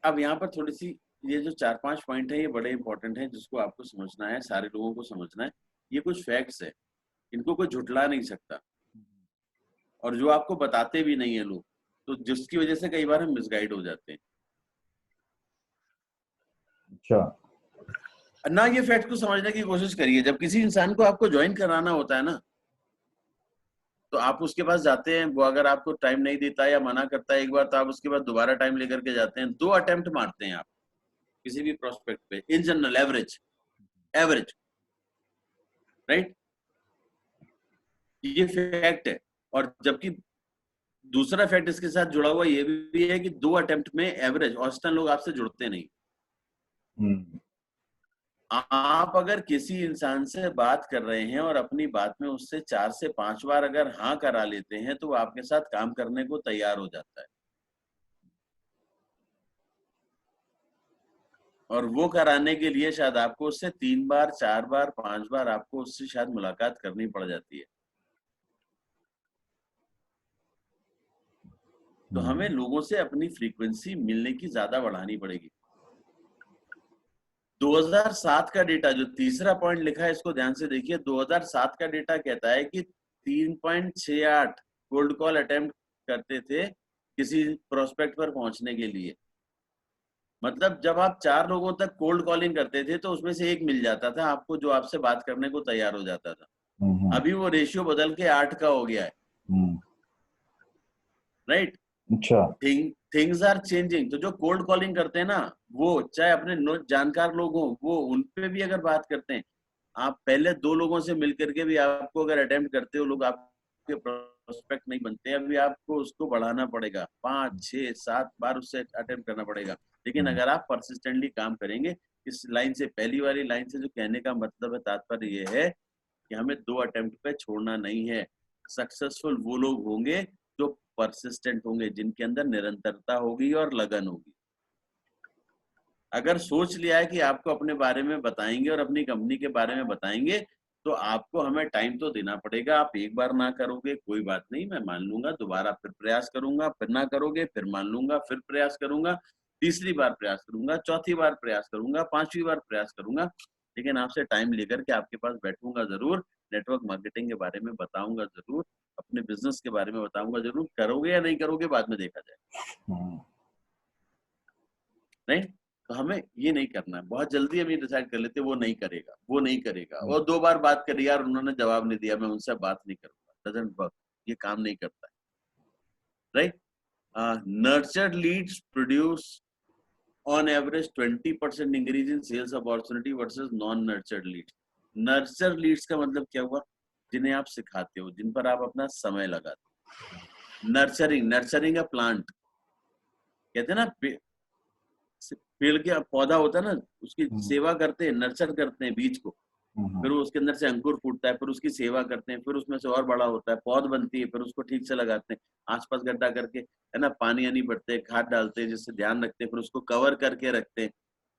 अब यहाँ पर थोड़ी सी ये जो 4-5 पॉइंट है, ये बड़े इंपॉर्टेंट है, जिसको आपको समझना है, सारे लोगों को समझना है। ये कुछ फैक्ट्स है, इनको कोई झुठला नहीं सकता, और जो आपको बताते भी नहीं है लोग, तो जिसकी वजह से कई बार हम मिसगाइड हो जाते हैं। अच्छा। ना ये फैक्ट को समझने की कोशिश करिए, जब किसी इंसान को आपको ज्वाइन कराना होता है ना, तो आप उसके पास जाते हैं, वो अगर आपको टाइम नहीं देता या मना करता है एक बार, तो आप उसके बाद दोबारा टाइम लेकर के जाते हैं। 2 अटेम्प्ट मारते हैं आप किसी भी प्रोस्पेक्ट पे, इन जनरल एवरेज, राइट। ये फैक्ट है। और जबकि दूसरा फैक्ट इसके साथ जुड़ा हुआ ये भी है कि 2 अटेम्प्ट में एवरेज औसतन लोग आपसे जुड़ते नहीं। आप अगर किसी इंसान से बात कर रहे हैं और अपनी बात में उससे 4 से 5 बार अगर हाँ करा लेते हैं, तो वो आपके साथ काम करने को तैयार हो जाता है। और वो कराने के लिए शायद आपको उससे 3 बार, 4 बार, 5 बार आपको उससे शायद मुलाकात करनी पड़ जाती है। तो हमें लोगों से अपनी फ्रीक्वेंसी मिलने की ज्यादा बढ़ानी पड़ेगी। 2007 का डेटा, जो तीसरा पॉइंट लिखा है, इसको ध्यान से देखिए। 2007 का डेटा कहता है कि 3.68 कोल्ड कॉल अटेम्प्ट करते थे किसी प्रोस्पेक्ट पर पहुंचने के लिए। मतलब जब आप 4 लोगों तक कोल्ड कॉलिंग करते थे, तो उसमें से एक मिल जाता था आपको जो आपसे बात करने को तैयार हो जाता था। अभी वो रेशियो बदल के 8 का हो गया है, राइट। अच्छा। Things are changing. तो जो कोल्ड कॉलिंग करते हैं ना, वो चाहे अपने जानकार लोग हों, वो उन पे भी अगर बात करते हैं, आप पहले 2 लोगों से मिलकर के भी आपको अगर अटेम्प्ट करते हो, लोग आपके प्रोस्पेक्ट नहीं बनते। अभी आपको उसको बढ़ाना पड़ेगा, 5, 6, 7 बार उससे अटेम्प्ट करना पड़ेगा। लेकिन अगर आप परसिस्टेंटली काम करेंगे, इस लाइन से, पहली वाली लाइन से जो कहने का मतलब है, तात्पर्य ये है कि हमें 2 अटेम्प्ट पे छोड़ना नहीं है। सक्सेसफुल वो लोग होंगे जो परसिस्टेंट होंगे, जिनके अंदर निरंतरता होगी और लगन होगी। अगर सोच लिया है कि आपको अपने बारे में बताएंगे और अपनी कंपनी के बारे में बताएंगे, तो आपको हमें टाइम तो देना पड़ेगा। आप एक बार ना करोगे, कोई बात नहीं, मैं मान लूंगा, दोबारा फिर प्रयास करूंगा, फिर ना करोगे, फिर मान लूंगा, फिर प्रयास करूंगा, तीसरी बार प्रयास करूंगा, चौथी बार प्रयास करूंगा, 5वीं बार प्रयास करूंगा। लेकिन आपसे टाइम लेकर के आपके पास बैठूंगा जरूर, नेटवर्क मार्केटिंग के बारे में बताऊंगा जरूर, अपने बिजनेस के बारे में बताऊंगा जरूर। करोगे या नहीं करोगे बाद में देखा जाए, नहीं। तो हमें ये नहीं करना है। बहुत जल्दी हम ये डिसाइड कर लेते, वो नहीं करेगा, वो नहीं करेगा, और 2 बार बात करी यार, उन्होंने जवाब नहीं दिया, मैं उनसे बात नहीं करूंगा, डजंट वर्क, ये काम नहीं करता है, right. Nurtured leads produce on average 20% increase in sales opportunity versus non nurtured leads. Nurture leads का मतलब क्या हुआ? जिन्हें आप सिखाते हो, जिन पर आप अपना समय लगाते हो। नर्चरिंग अ प्लांट, कहते हैं ना, पेड़ के पौधा होता है ना, उसकी सेवा करते हैं, नर्चर करते हैं बीज को, फिर वो उसके अंदर से अंकुर फूटता है, फिर उसकी सेवा करते हैं, फिर उसमें से और बड़ा होता है, पौध बनती है, फिर उसको ठीक से लगाते हैं, आसपास गड्ढा करके, है ना, पानी आनी पड़ते हैं, खाद डालते हैं, जिससे ध्यान रखते हैं, फिर उसको कवर करके रखते हैं,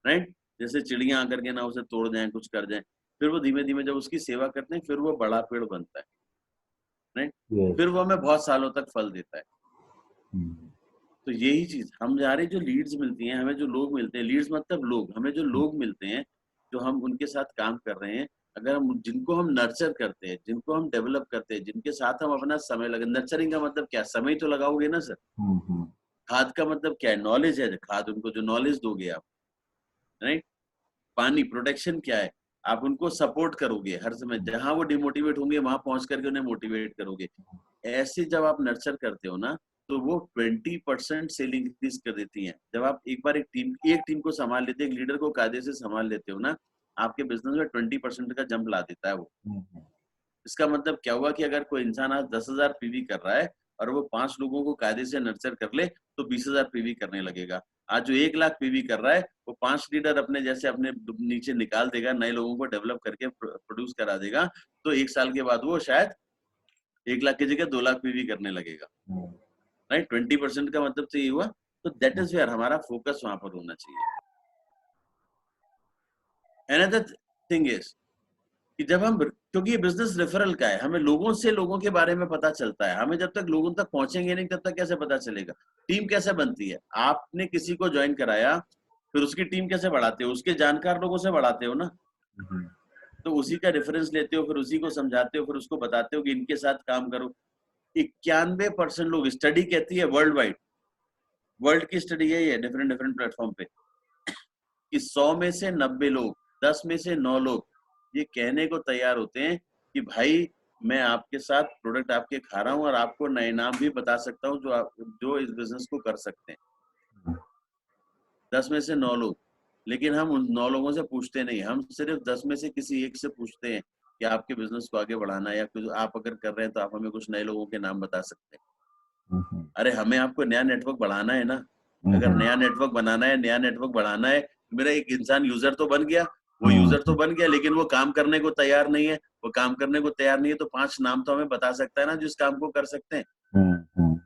राइट, जैसे चिड़िया आकर के ना उसे तोड़ जाए, कुछ कर जाए। फिर वो धीमे धीमे जब उसकी सेवा करते हैं, फिर वो बड़ा पेड़ बनता है, राइट। फिर वो हमें बहुत सालों तक फल देता है। तो यही चीज, हमारे जो लीड्स मिलती हैं, हमें जो लोग मिलते हैं, लीड्स मतलब लोग, हमें जो लोग मिलते हैं, जो हम उनके साथ काम कर रहे हैं, अगर हम जिनको हम नर्चर करते हैं, जिनको हम डेवलप करते हैं, जिनके साथ हम अपना समय लगे, नर्चरिंग का मतलब क्या, समय तो लगाओगे ना सर। खाद का मतलब क्या है, नॉलेज है, खाद उनको जो नॉलेज दोगे आप, राइट। पानी, प्रोटेक्शन क्या है, आप उनको सपोर्ट करोगे हर समय, जहां वो डिमोटिवेट होंगे वहां पहुंच करके उन्हें मोटिवेट करोगे। ऐसे जब आप नर्चर करते हो ना, तो वो 20% सेल इंक्रीज कर देती हैं। जब आप एक बार एक टीम को संभाल लेते हैं, एक लीडर को कायदे से संभाल लेते हो ना, आपके बिजनेस में 20% का जंप ला देता है वो। इसका मतलब क्या हुआ कि अगर कोई इंसान आज 10,000 पीवी कर रहा है और वो 5 लोगों को कायदे से नर्चर कर ले तो 20,000 पीवी करने लगेगा। आज जो 1 लाख पीवी कर रहा है वो 5 लीडर अपने जैसे अपने नीचे निकाल देगा, नए लोगों को डेवलप करके प्रोड्यूस करा देगा, तो 1 साल के बाद वो शायद 1 लाख की जगह 2 लाख पीवी करने लगेगा। राइट, 20% का मतलब तो ये हुआ। तो दैट इज वेयर हमारा फोकस वहां पर होना चाहिए। अनदर थिंग इज कि जब हम, क्योंकि ये बिजनेस रेफरल का है, हमें लोगों से लोगों के बारे में पता चलता है। हमें जब तक लोगों तक पहुंचेंगे नहीं तब तक कैसे पता चलेगा? टीम कैसे बनती है? आपने किसी को ज्वाइन कराया, फिर उसकी टीम कैसे बढ़ाते हो? उसके जानकार लोगों से बढ़ाते हो ना। तो उसी का रेफरेंस लेते हो, फिर उसी को समझाते हो, फिर उसको बताते हो कि इनके साथ काम करो। 91% लोग, स्टडी कहती है वर्ल्ड वाइड, वर्ल्ड की स्टडी यही है डिफरेंट डिफरेंट प्लेटफॉर्म पे, कि 100 में से 90 लोग, 10 में से 9 लोग ये कहने को तैयार होते हैं कि भाई मैं आपके साथ प्रोडक्ट आपके खा रहा हूँ और आपको नए नाम भी बता सकता हूँ जो इस बिजनेस को कर सकते हैं। 10 में से 9 लोग। लेकिन हम उन 9 लोगों से पूछते नहीं, हम सिर्फ 10 में से किसी एक से पूछते हैं कि आपके बिजनेस को आगे बढ़ाना है, या कुछ आप अगर कर रहे हैं तो आप हमें कुछ नए लोगों के नाम बता सकते हैं। अरे हमें आपको नया नेटवर्क बढ़ाना है ना। अगर नया नेटवर्क बनाना है, नया नेटवर्क बढ़ाना है, मेरा एक इंसान यूजर तो बन गया, वो यूजर तो बन गया, लेकिन वो काम करने को तैयार नहीं है। वो काम करने को तैयार नहीं है तो 5 नाम तो हमें बता सकता है ना जिस काम को कर सकते हैं।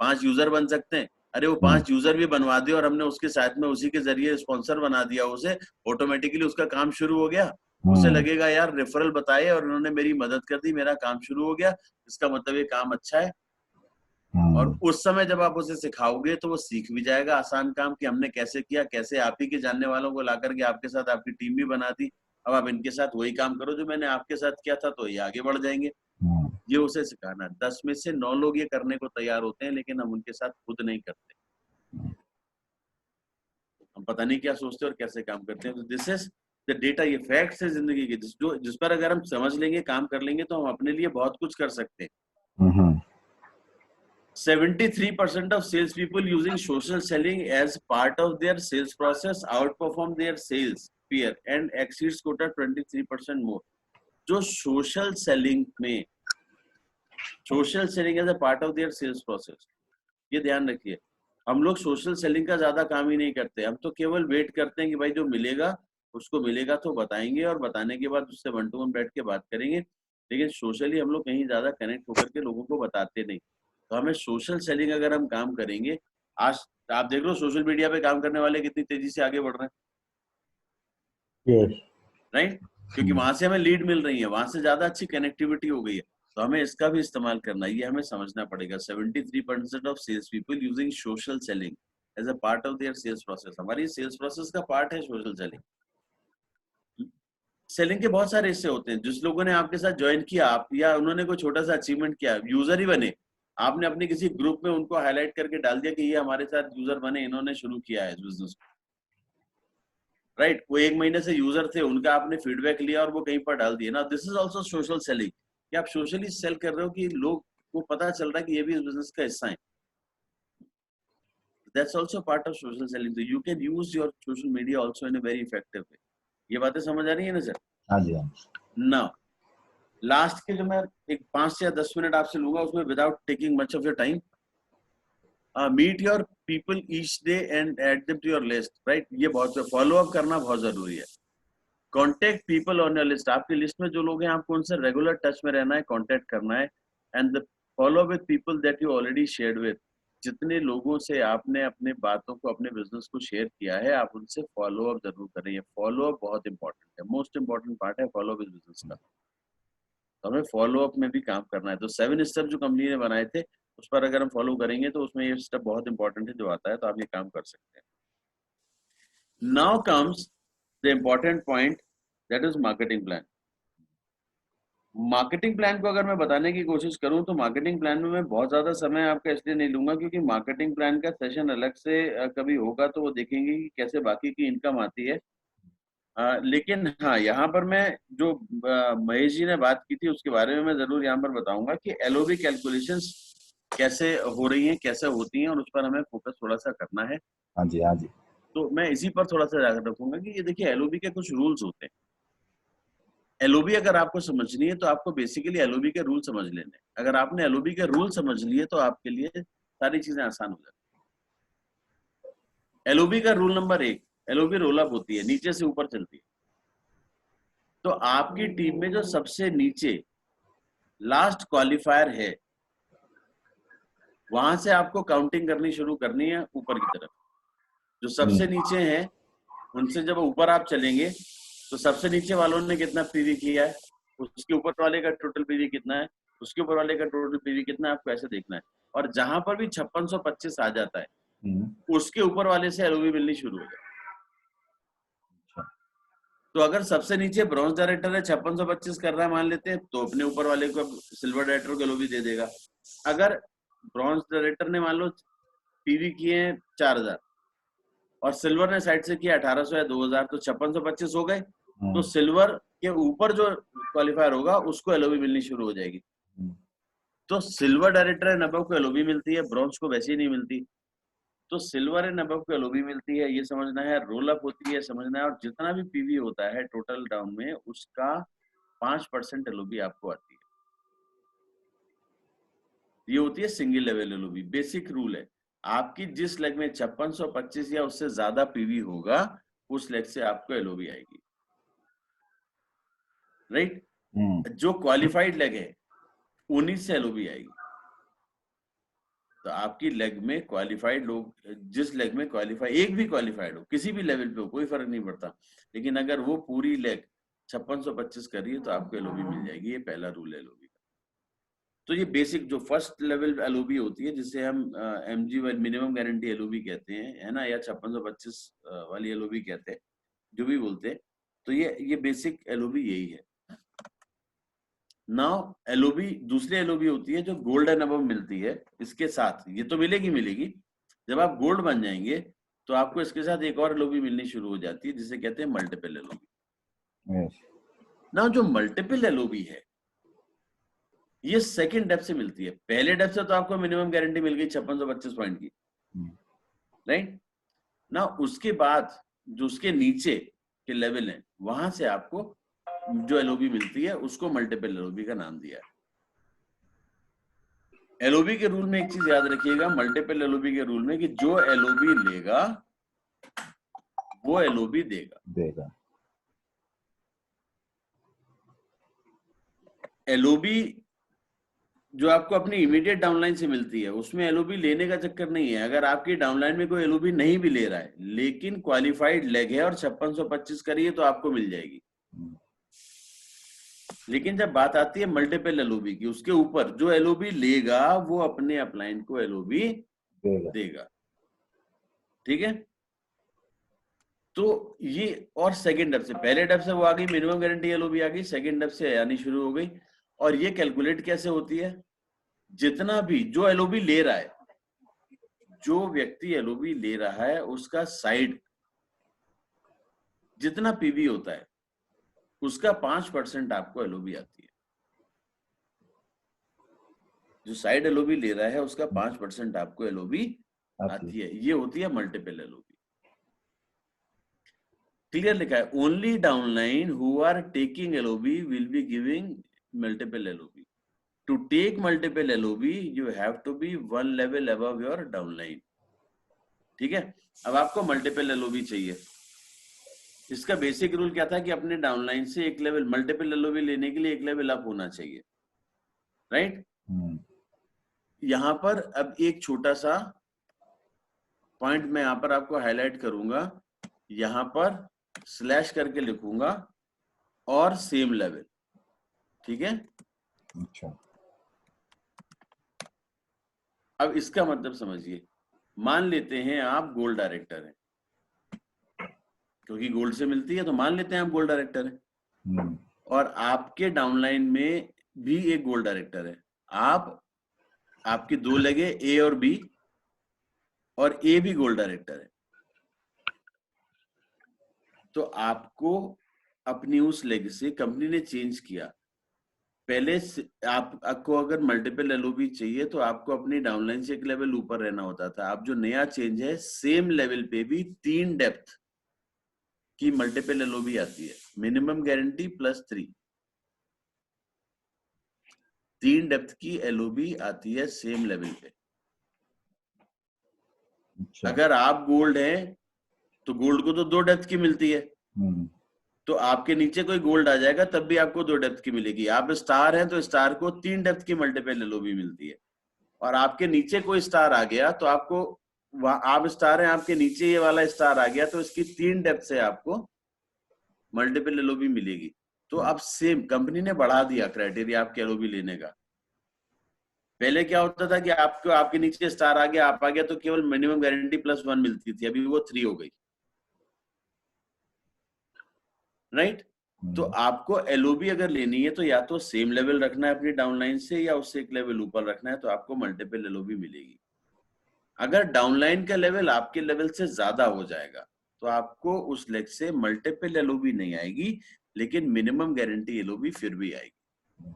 5 यूजर बन सकते हैं। अरे वो 5 यूजर भी बनवा दिए और हमने उसके साथ में उसी के जरिए स्पॉन्सर बना दिया उसे, ऑटोमेटिकली उसका काम शुरू हो गया। उसे लगेगा यार रेफरल बताए और उन्होंने मेरी मदद कर दी, मेरा काम शुरू हो गया, इसका मतलब ये काम अच्छा है। और उस समय जब आप उसे सिखाओगे तो वो सीख भी जाएगा आसान काम कि हमने कैसे किया, कैसे आप ही के जानने वालों को ला करके आपके साथ आपकी टीम भी बना दी, अब आप इनके साथ वही काम करो जो मैंने आपके साथ किया था, तो ये आगे बढ़ जाएंगे। ये उसे सिखाना। 10 में से 9 लोग ये करने को तैयार होते हैं, लेकिन हम उनके साथ खुद नहीं करते। हम पता नहीं क्या सोचते और कैसे काम करते हैं। तो दिस इज द डेटा, ये फैक्ट्स है जिंदगी के, जिस पर अगर हम समझ लेंगे, काम कर लेंगे तो हम अपने लिए बहुत कुछ कर सकते हैं। 73% of salespeople using social selling as part of their sales process outperform their sales peer and exceeds quota 23% more. जो social selling में, social selling as a part of their sales process, ये ध्यान रखिए। हम लोग सोशल सेलिंग का ज्यादा काम ही नहीं करते, हम तो केवल वेट करते हैं कि भाई जो मिलेगा उसको मिलेगा तो बताएंगे, और बताने के बाद उससे 1 to 1 बैठ के बात करेंगे। लेकिन सोशली हम लोग कहीं ज्यादा कनेक्ट होकर के लोगों को बताते नहीं। तो हमें सोशल सेलिंग अगर हम काम करेंगे, आज आप देख लो सोशल मीडिया पे काम करने वाले कितनी तेजी से आगे बढ़ रहे हैं। राइट, क्योंकि वहां से हमें लीड मिल रही है, वहां से ज्यादा अच्छी कनेक्टिविटी हो गई है। तो हमें इसका भी इस्तेमाल करना है, ये हमें समझना पड़ेगा। 73% of sales people using social selling as a part of their sales process. हमारी सेल्स प्रोसेस का पार्ट है सोशल सेलिंग। सेलिंग के बहुत सारे हिस्से होते हैं। जिस लोगों ने आपके साथ ज्वाइन किया, आप या उन्होंने कोई छोटा सा अचीवमेंट किया, यूजर ही बने, आपने अपने किसी ग्रुप में उनको हाईलाइट करके डाल दिया कि ये हमारे साथ यूजर बने, इन्होंने शुरू किया है बिजनेस। राइट, वो 1 महीने से यूजर थे, उनका आपने फीडबैक लिया और वो कहीं पर डाल दिया ना। This is also social selling, कि आप सोशली सेल कर रहे हो कि लोग को पता चल रहा है कि ये भी इस बिजनेस का हिस्सा है। That's also part of social selling. So you can use your social media also in a very effective way. ये बातें समझ आ रही है ना सर? हाँ जी। Now, लास्ट के जो मैं एक 5 से 10 मिनट आपसे लूंगा, उसमें without taking much of your time, meet your people each day and add them to your list. Right, ये बहुत फॉलो अप करना बहुत जरूरी है। Contact people on your list, आपकी लिस्ट में जो लोग हैं आपको उनसे रेगुलर टच में रहना है, कॉन्टेक्ट करना है। And follow with people that you already shared with. जितने लोगों से आपने अपने बातों को, अपने बिजनेस को शेयर किया है, आप उनसे फॉलो अप जरूर करें। फॉलो अप बहुत इंपॉर्टेंट है, मोस्ट इंपॉर्टेंट पार्ट है फॉलो अप बिजनेस का। तो हमें फॉलो अप में भी काम करना है। तो 7 स्टेप जो कंपनी ने बनाए थे, उस पर अगर हम फॉलो करेंगे तो उसमें ये स्टेप बहुत इंपॉर्टेंट है जो आता है, तो आप ये काम कर सकते हैं। Now comes the important point, that is marketing plan. Marketing plan को अगर मैं बताने की कोशिश करूं तो मार्केटिंग प्लान में मैं बहुत ज्यादा समय आपका इसलिए नहीं लूंगा क्योंकि मार्केटिंग प्लान का सेशन अलग से कभी होगा, तो वो देखेंगे कि कैसे बाकी की इनकम आती है। लेकिन हाँ, यहाँ पर मैं जो महेश जी ने बात की थी उसके बारे में मैं जरूर यहाँ पर बताऊंगा कि एलओबी कैलकुलेशंस कैसे हो रही हैं, कैसे होती हैं, और उस पर हमें फोकस थोड़ा सा करना है। हाँ जी, हाँ जी। तो मैं इसी पर थोड़ा सा याद रखूंगा कि ये देखिए एलओबी के कुछ रूल्स होते हैं। एलओबी अगर आपको समझनी है तो आपको बेसिकली एलओबी के रूल समझ लेने हैं। अगर आपने एलओबी के रूल समझ लिए तो आपके लिए सारी चीजें आसान हो जाती है। एलओबी का rule number 1, LOB roll up होती है, नीचे से ऊपर चलती है। तो आपकी टीम में जो सबसे नीचे लास्ट क्वालिफायर है, वहां से आपको काउंटिंग करनी शुरू करनी है ऊपर की तरफ। जो सबसे नीचे हैं उनसे जब ऊपर आप चलेंगे तो सबसे नीचे वालों ने कितना पीवी किया है, उसके ऊपर वाले का टोटल पीवी कितना है, उसके ऊपर वाले का टोटल पीवी कितना है, आपको ऐसे देखना है। और जहां पर भी 5625 आ जाता है उसके ऊपर वाले से एलओबी मिलनी शुरू हो जाए। तो अगर सबसे नीचे ब्रॉन्ज डायरेक्टर है 5625 कर रहा है मान लेते हैं, तो अपने ऊपर वाले को सिल्वर डायरेक्टर को एलओबी दे देगा। अगर ब्रॉन्ज डायरेक्टर ने मान लो पीवी किए हैं 4000 और सिल्वर ने साइड से किया 1800 या 2000, तो 5625 हो गए। तो सिल्वर के ऊपर जो क्वालिफायर होगा उसको एलओबी मिलनी शुरू हो जाएगी। तो सिल्वर डायरेक्टर एंड अबव को एलओबी मिलती है, ब्रॉन्ज को वैसे ही नहीं मिलती। तो सिल्वर एंड अबव को एलओबी मिलती है, ये समझना है। रोल अप होती है समझना है। और जितना भी पीवी होता है टोटल डाउन में उसका 5% एलओबी आपको आती है। ये होती है single level LOB. Basic rule है, आपकी जिस लेग में 5625 या उससे ज्यादा पीवी होगा उस लेग से आपको एलओबी आएगी, राइट। जो क्वालिफाइड लेग है उन्हीं से एलओबी आएगी। तो आपकी लेग में क्वालिफाइड लोग, जिस लेग में क्वालिफाई, एक भी क्वालिफाइड हो किसी भी लेवल पे हो कोई फर्क नहीं पड़ता, लेकिन अगर वो पूरी लेग 5625 कर रही है तो आपको एलओबी मिल जाएगी। ये पहला रूल है एलओबी का। तो ये बेसिक जो फर्स्ट लेवल एलओबी होती है जिसे हम एमजी मिनिमम गारंटी एलओबी कहते हैं, है ना, या 5625 वाली एलओबी कहते हैं, जो भी बोलते हैं। तो ये बेसिक एलओबी यही है। नाउ एलओबी, दूसरी एलओबी होती है जो गोल्ड एंड अबव मिलती है इसके साथ। ये तो मिलेगी। जब आप गोल्ड बन जाएंगे तो आपको इसके साथ एक और एलओबी मिलनी शुरू हो जाती है जिसे कहते हैं मल्टीपल एलओबी। नाउ जो मल्टीपल एलओबी है ये सेकंड डेप्थ से मिलती है। पहले डेप्थ से तो आपको मिनिमम गारंटी मिल गई 5625 पॉइंट की, राइट ना। उसके बाद जो उसके नीचे के लेवल है वहां से आपको जो एलओबी मिलती है उसको मल्टीपल एलओबी का नाम दिया है। एलओबी के रूल में एक चीज याद रखिएगा, मल्टीपल एलओबी के रूल में, कि जो एलओबी लेगा वो एलओबी देगा। एलओबी जो आपको अपनी इमीडिएट डाउनलाइन से मिलती है उसमें एलओबी लेने का चक्कर नहीं है। अगर आपकी डाउनलाइन में कोई एलओबी नहीं भी ले रहा है लेकिन क्वालिफाइड लेग है और 5625 करी है तो आपको मिल जाएगी। लेकिन जब बात आती है मल्टीपल एलओबी की, उसके ऊपर जो एलओबी लेगा वो अपने अपलाइन को एलओबी देगा। ठीक है। तो ये, और सेकंड डेप्थ से, पहले डेप्थ से वो आ गई मिनिमम गारंटी एलओबी आ गई, सेकंड डेप्थ से आनी शुरू हो गई। और ये कैलकुलेट कैसे होती है, जितना भी जो एलओबी ले रहा है, जो व्यक्ति एलओबी ले रहा है उसका साइड जितना पीवी होता है उसका 5% आपको एलओबी आती है। जो साइड एलओबी ले रहा है उसका 5% आपको एलओबी आती है। ये होती है मल्टीपल एलओबी। क्लियर लिखा है, only downline who are taking LOB will be giving multiple LOB. To take multiple LOB you have to be one level above your downline. ठीक है। अब आपको मल्टीपल एलओबी चाहिए। इसका बेसिक रूल क्या था कि अपने डाउनलाइन से एक लेवल, मल्टीपल एलओबी लेने के लिए एक लेवल अप होना चाहिए, राइट। यहां पर अब एक छोटा सा पॉइंट मैं यहां पर आपको हाईलाइट करूंगा, यहां पर स्लैश करके लिखूंगा और सेम लेवल। ठीक है। अच्छा। अब इसका मतलब समझिए, मान लेते हैं आप गोल्ड डायरेक्टर हैं, क्योंकि गोल्ड से मिलती है तो मान लेते हैं आप गोल्ड डायरेक्टर हैं, और आपके डाउनलाइन में भी एक गोल्ड डायरेक्टर है। आपकी दो लेगे ए और बी, और ए भी गोल्ड डायरेक्टर है। तो आपको अपनी उस लेग से कंपनी ने चेंज किया, पहले आपको अगर मल्टीपल एलओबी चाहिए तो आपको अपनी डाउनलाइन से एक लेवल ऊपर रहना होता था। अब जो नया चेंज है, सेम लेवल पे भी 3 डेप्थ की मल्टीपल एलओबी आती है, मिनिमम गारंटी प्लस 3 डेप्थ की एलओबी आती है सेम लेवल पे। अच्छा। अगर आप गोल्ड हैं तो गोल्ड को तो 2 डेप्थ की मिलती है, तो आपके नीचे कोई गोल्ड आ जाएगा तब भी आपको 2 डेप्थ की मिलेगी। आप स्टार हैं तो स्टार को 3 डेप्थ की मल्टीपल एलओबी मिलती है, और आपके नीचे कोई स्टार आ गया तो आपको, आप स्टार हैं, आपके नीचे ये वाला स्टार आ गया तो इसकी 3 डेप्थ से आपको मल्टीपल एलओबी मिलेगी। तो अब सेम कंपनी ने बढ़ा दिया क्राइटेरिया आपके एलओबी लेने का। पहले क्या होता था कि आपको, आपके नीचे स्टार आ गया, आप आ गया तो केवल मिनिमम गारंटी प्लस 1 मिलती थी, अभी वो 3 हो गई, राइट। तो आपको एलओबी अगर लेनी है तो या तो सेम लेवल रखना है अपनी डाउनलाइन से, या उससे एक लेवल ऊपर रखना है, तो आपको मल्टीपल एलओबी मिलेगी। अगर डाउनलाइन का लेवल आपके लेवल से ज्यादा हो जाएगा तो आपको उस लेग से मल्टीपल एलओबी नहीं आएगी, लेकिन मिनिमम गारंटी एलओबी फिर भी आएगी।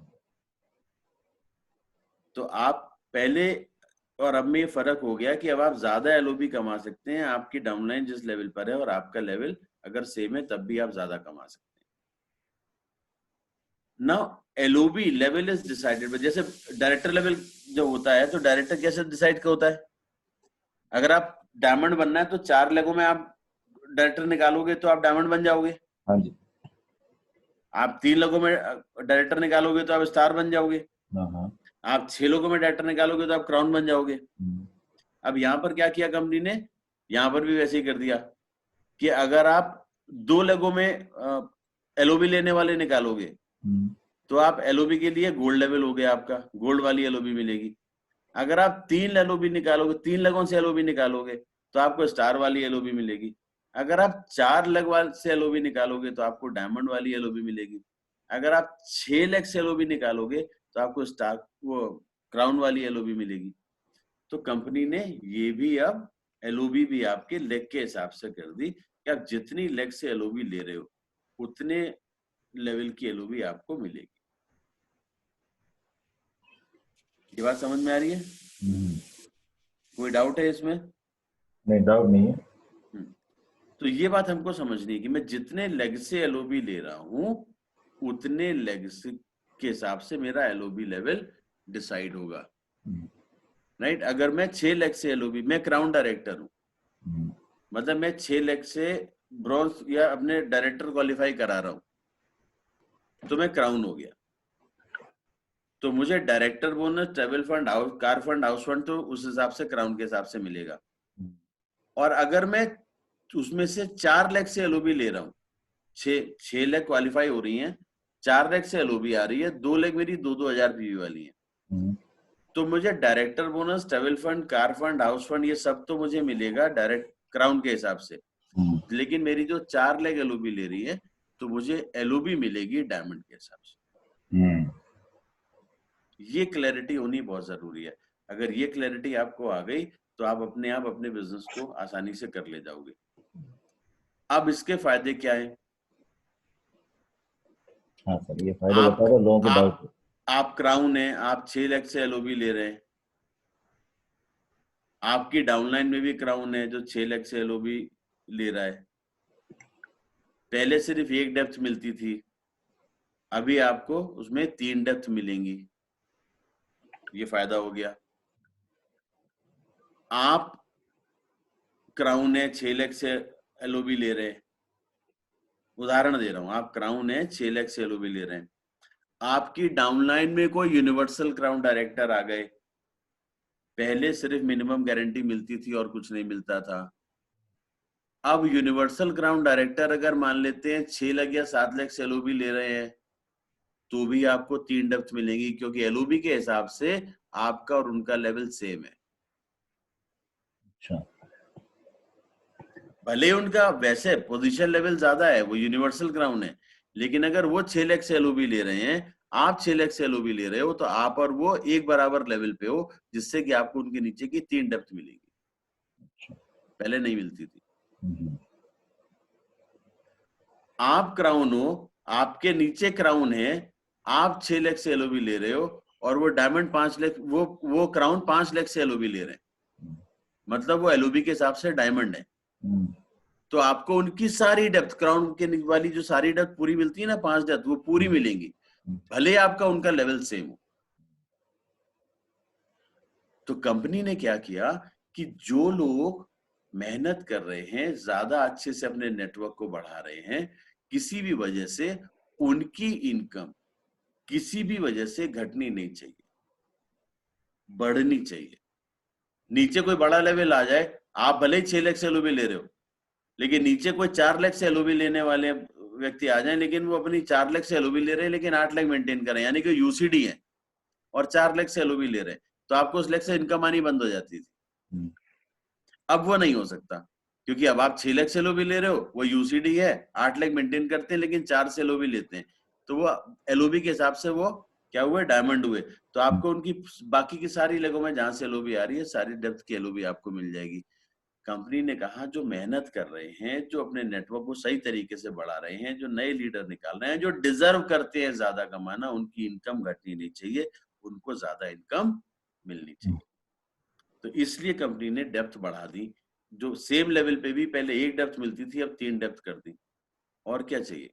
तो आप पहले और अब में ये फर्क हो गया कि अब आप ज्यादा एलओबी कमा सकते हैं, आपकी डाउनलाइन जिस लेवल पर है और आपका लेवल अगर सेम है तब भी आप ज्यादा कमा सकते हैं। Now LOB level is decided, जैसे डायरेक्टर लेवल जो होता है तो डायरेक्टर कैसे डिसाइड का होता है? अगर आप डायमंड बनना है तो 4 लेगों में आप डायरेक्टर निकालोगे तो आप डायमंड बन जाओगे। हाँ जी। आप 3 लोगों में डायरेक्टर निकालोगे तो आप स्टार बन जाओगे। हाँ। आप 6 लोगों में डायरेक्टर निकालोगे तो आप क्राउन बन जाओगे। अब यहाँ पर क्या किया कंपनी ने, यहाँ पर भी वैसे ही कर दिया कि अगर आप 2 लोगों में एलओबी लेने वाले निकालोगे तो आप एलओबी के लिए गोल्ड लेवल हो गया आपका, गोल्ड वाली एलओबी मिलेगी। अगर आप 3 एलओबी निकालोगे, 3 लगों से एलओबी निकालोगे तो आपको स्टार वाली एलओबी मिलेगी। अगर आप 4 लग वाले से एलओबी निकालोगे तो आपको डायमंड वाली एलओबी मिलेगी। अगर आप 6 लग से एलओबी निकालोगे तो आपको स्टार, वो क्राउन वाली एलओबी मिलेगी। तो कंपनी ने ये भी अब एलओबी भी आपके लेग के हिसाब से कर दी कि आप जितनी लेग से एलओबी ले रहे हो उतने लेवल की एलओबी आपको मिलेगी। ये बात समझ में आ रही है? कोई डाउट है इसमें? नहीं, डाउट नहीं है। तो ये बात हमको समझनी है कि मैं जितने लेग से एलओबी ले रहा हूं उतने लेग के हिसाब से मेरा एलओबी लेवल डिसाइड होगा, राइट। अगर मैं 6 लेग से एलओबी, मैं क्राउन डायरेक्टर हूं, मतलब मैं 6 लेग से ब्रॉन्ज या अपने डायरेक्टर क्वालिफाई करा रहा हूं तो मैं क्राउन हो गया। तो मुझे director bonus, travel fund, car fund, house fund तो उस हिसाब से क्राउन के हिसाब से मिलेगा। और अगर मैं उसमें से 4 लाख से एलओबी ले रहा हूँ, 6 लाख क्वालिफाई हो रही हैं, 4 लाख से एलओबी आ रही है, 2 लाख मेरी 2-2 हजार पीवी वाली है, तो मुझे director bonus, travel fund, car fund, house fund ये सब तो मुझे मिलेगा डायरेक्ट क्राउन के हिसाब से। लेकिन मेरी जो 4 लाख एलओबी ले रही है तो मुझे एलओबी मिलेगी डायमंड के हिसाब से। ये क्लैरिटी होनी बहुत जरूरी है। अगर ये क्लैरिटी आपको आ गई तो आप अपने बिजनेस को आसानी से कर ले जाओगे। अब इसके फायदे क्या है? हाँ सर, ये फायदे बता दो लोगों के डाउट। आप क्राउन है, आप 6 लाख से एलओबी ले रहे हैं, आपकी डाउनलाइन में भी क्राउन है जो 6 लाख से एलओबी ले रहा है। पहले सिर्फ 1 डेप्थ मिलती थी, अभी आपको उसमें 3 डेप्थ मिलेंगी, ये फायदा हो गया। आप क्राउन है 6 लाख से एलओबी ले रहे हैं, उदाहरण दे रहा हूं, आप क्राउन है 6 लाख से एलओबी ले रहे हैं, आपकी डाउनलाइन में कोई यूनिवर्सल क्राउन डायरेक्टर आ गए, पहले सिर्फ मिनिमम गारंटी मिलती थी और कुछ नहीं मिलता था। अब यूनिवर्सल क्राउन डायरेक्टर अगर मान लेते हैं 6 लाख या 7 लाख से एलओबी ले रहे हैं तो भी आपको 3 डेप्थ मिलेंगी, क्योंकि एलओबी के हिसाब से आपका और उनका लेवल सेम है। अच्छा। भले उनका वैसे पोजीशन लेवल ज्यादा है, वो यूनिवर्सल क्राउन है, लेकिन अगर वो 6 लाख से एलओबी ले रहे हैं, आप 6 लाख से एलओबी ले रहे हो, तो आप और वो एक बराबर लेवल पे हो, जिससे कि आपको उनके नीचे की 3 डेप्थ मिलेगी, पहले नहीं मिलती थी। आप क्राउन हो, आपके नीचे क्राउन है, आप 6 लाख से एलओबी ले रहे हो और वो डायमंड 5 लाख, वो क्राउन 5 लाख से एलओबी ले रहे हैं, मतलब वो एलओबी के हिसाब से डायमंड है। तो आपको उनकी सारी डेप्थ, क्राउन के वाली जो सारी डेप्थ पूरी मिलती है ना, 5 डेप्थ, वो पूरी मिलेंगी, भले आपका उनका लेवल सेम हो। तो कंपनी ने क्या किया कि जो लोग मेहनत कर रहे हैं, ज्यादा अच्छे से अपने नेटवर्क को बढ़ा रहे हैं, किसी भी वजह से उनकी इनकम किसी भी वजह से घटनी नहीं चाहिए, बढ़नी चाहिए। नीचे कोई बड़ा लेवल आ जाए, आप भले ही 6 लाख से एलओबी ले रहे हो, लेकिन नीचे कोई 4 लाख से एलओबी लेने वाले व्यक्ति आ जाए, लेकिन वो अपनी 4 लाख से एलओबी ले रहे हैं लेकिन 8 लाख मेंटेन कर रहे हैं, यानी कि यूसीडी है और 4 लाख से एलओबी ले रहे हैं, तो आपको उस लाख से इनकम आनी बंद हो जाती थी। अब वो नहीं हो सकता, क्योंकि अब आप 6 लाख से एलओबी ले रहे हो, वो यूसीडी है, 8 लाख मेंटेन करते हैं लेकिन 4 से एलओबी लेते हैं, तो वो एलओबी के हिसाब से वो क्या हुए, डायमंड हुए। तो आपको उनकी बाकी की सारी लेगों में जहां से एलओबी आ रही है, सारी डेप्थ की एलओबी आपको मिल जाएगी। कंपनी ने कहा जो मेहनत कर रहे हैं, जो अपने नेटवर्क को सही तरीके से बढ़ा रहे हैं, जो नए लीडर निकाल रहे हैं, जो डिजर्व करते हैं ज्यादा कमाना, उनकी इनकम घटनी नहीं चाहिए, उनको ज्यादा इनकम मिलनी चाहिए। तो इसलिए कंपनी ने डेप्थ बढ़ा दी, जो सेम लेवल पे भी पहले 1 डेप्थ मिलती थी, अब 3 डेप्थ कर दी। और क्या चाहिए?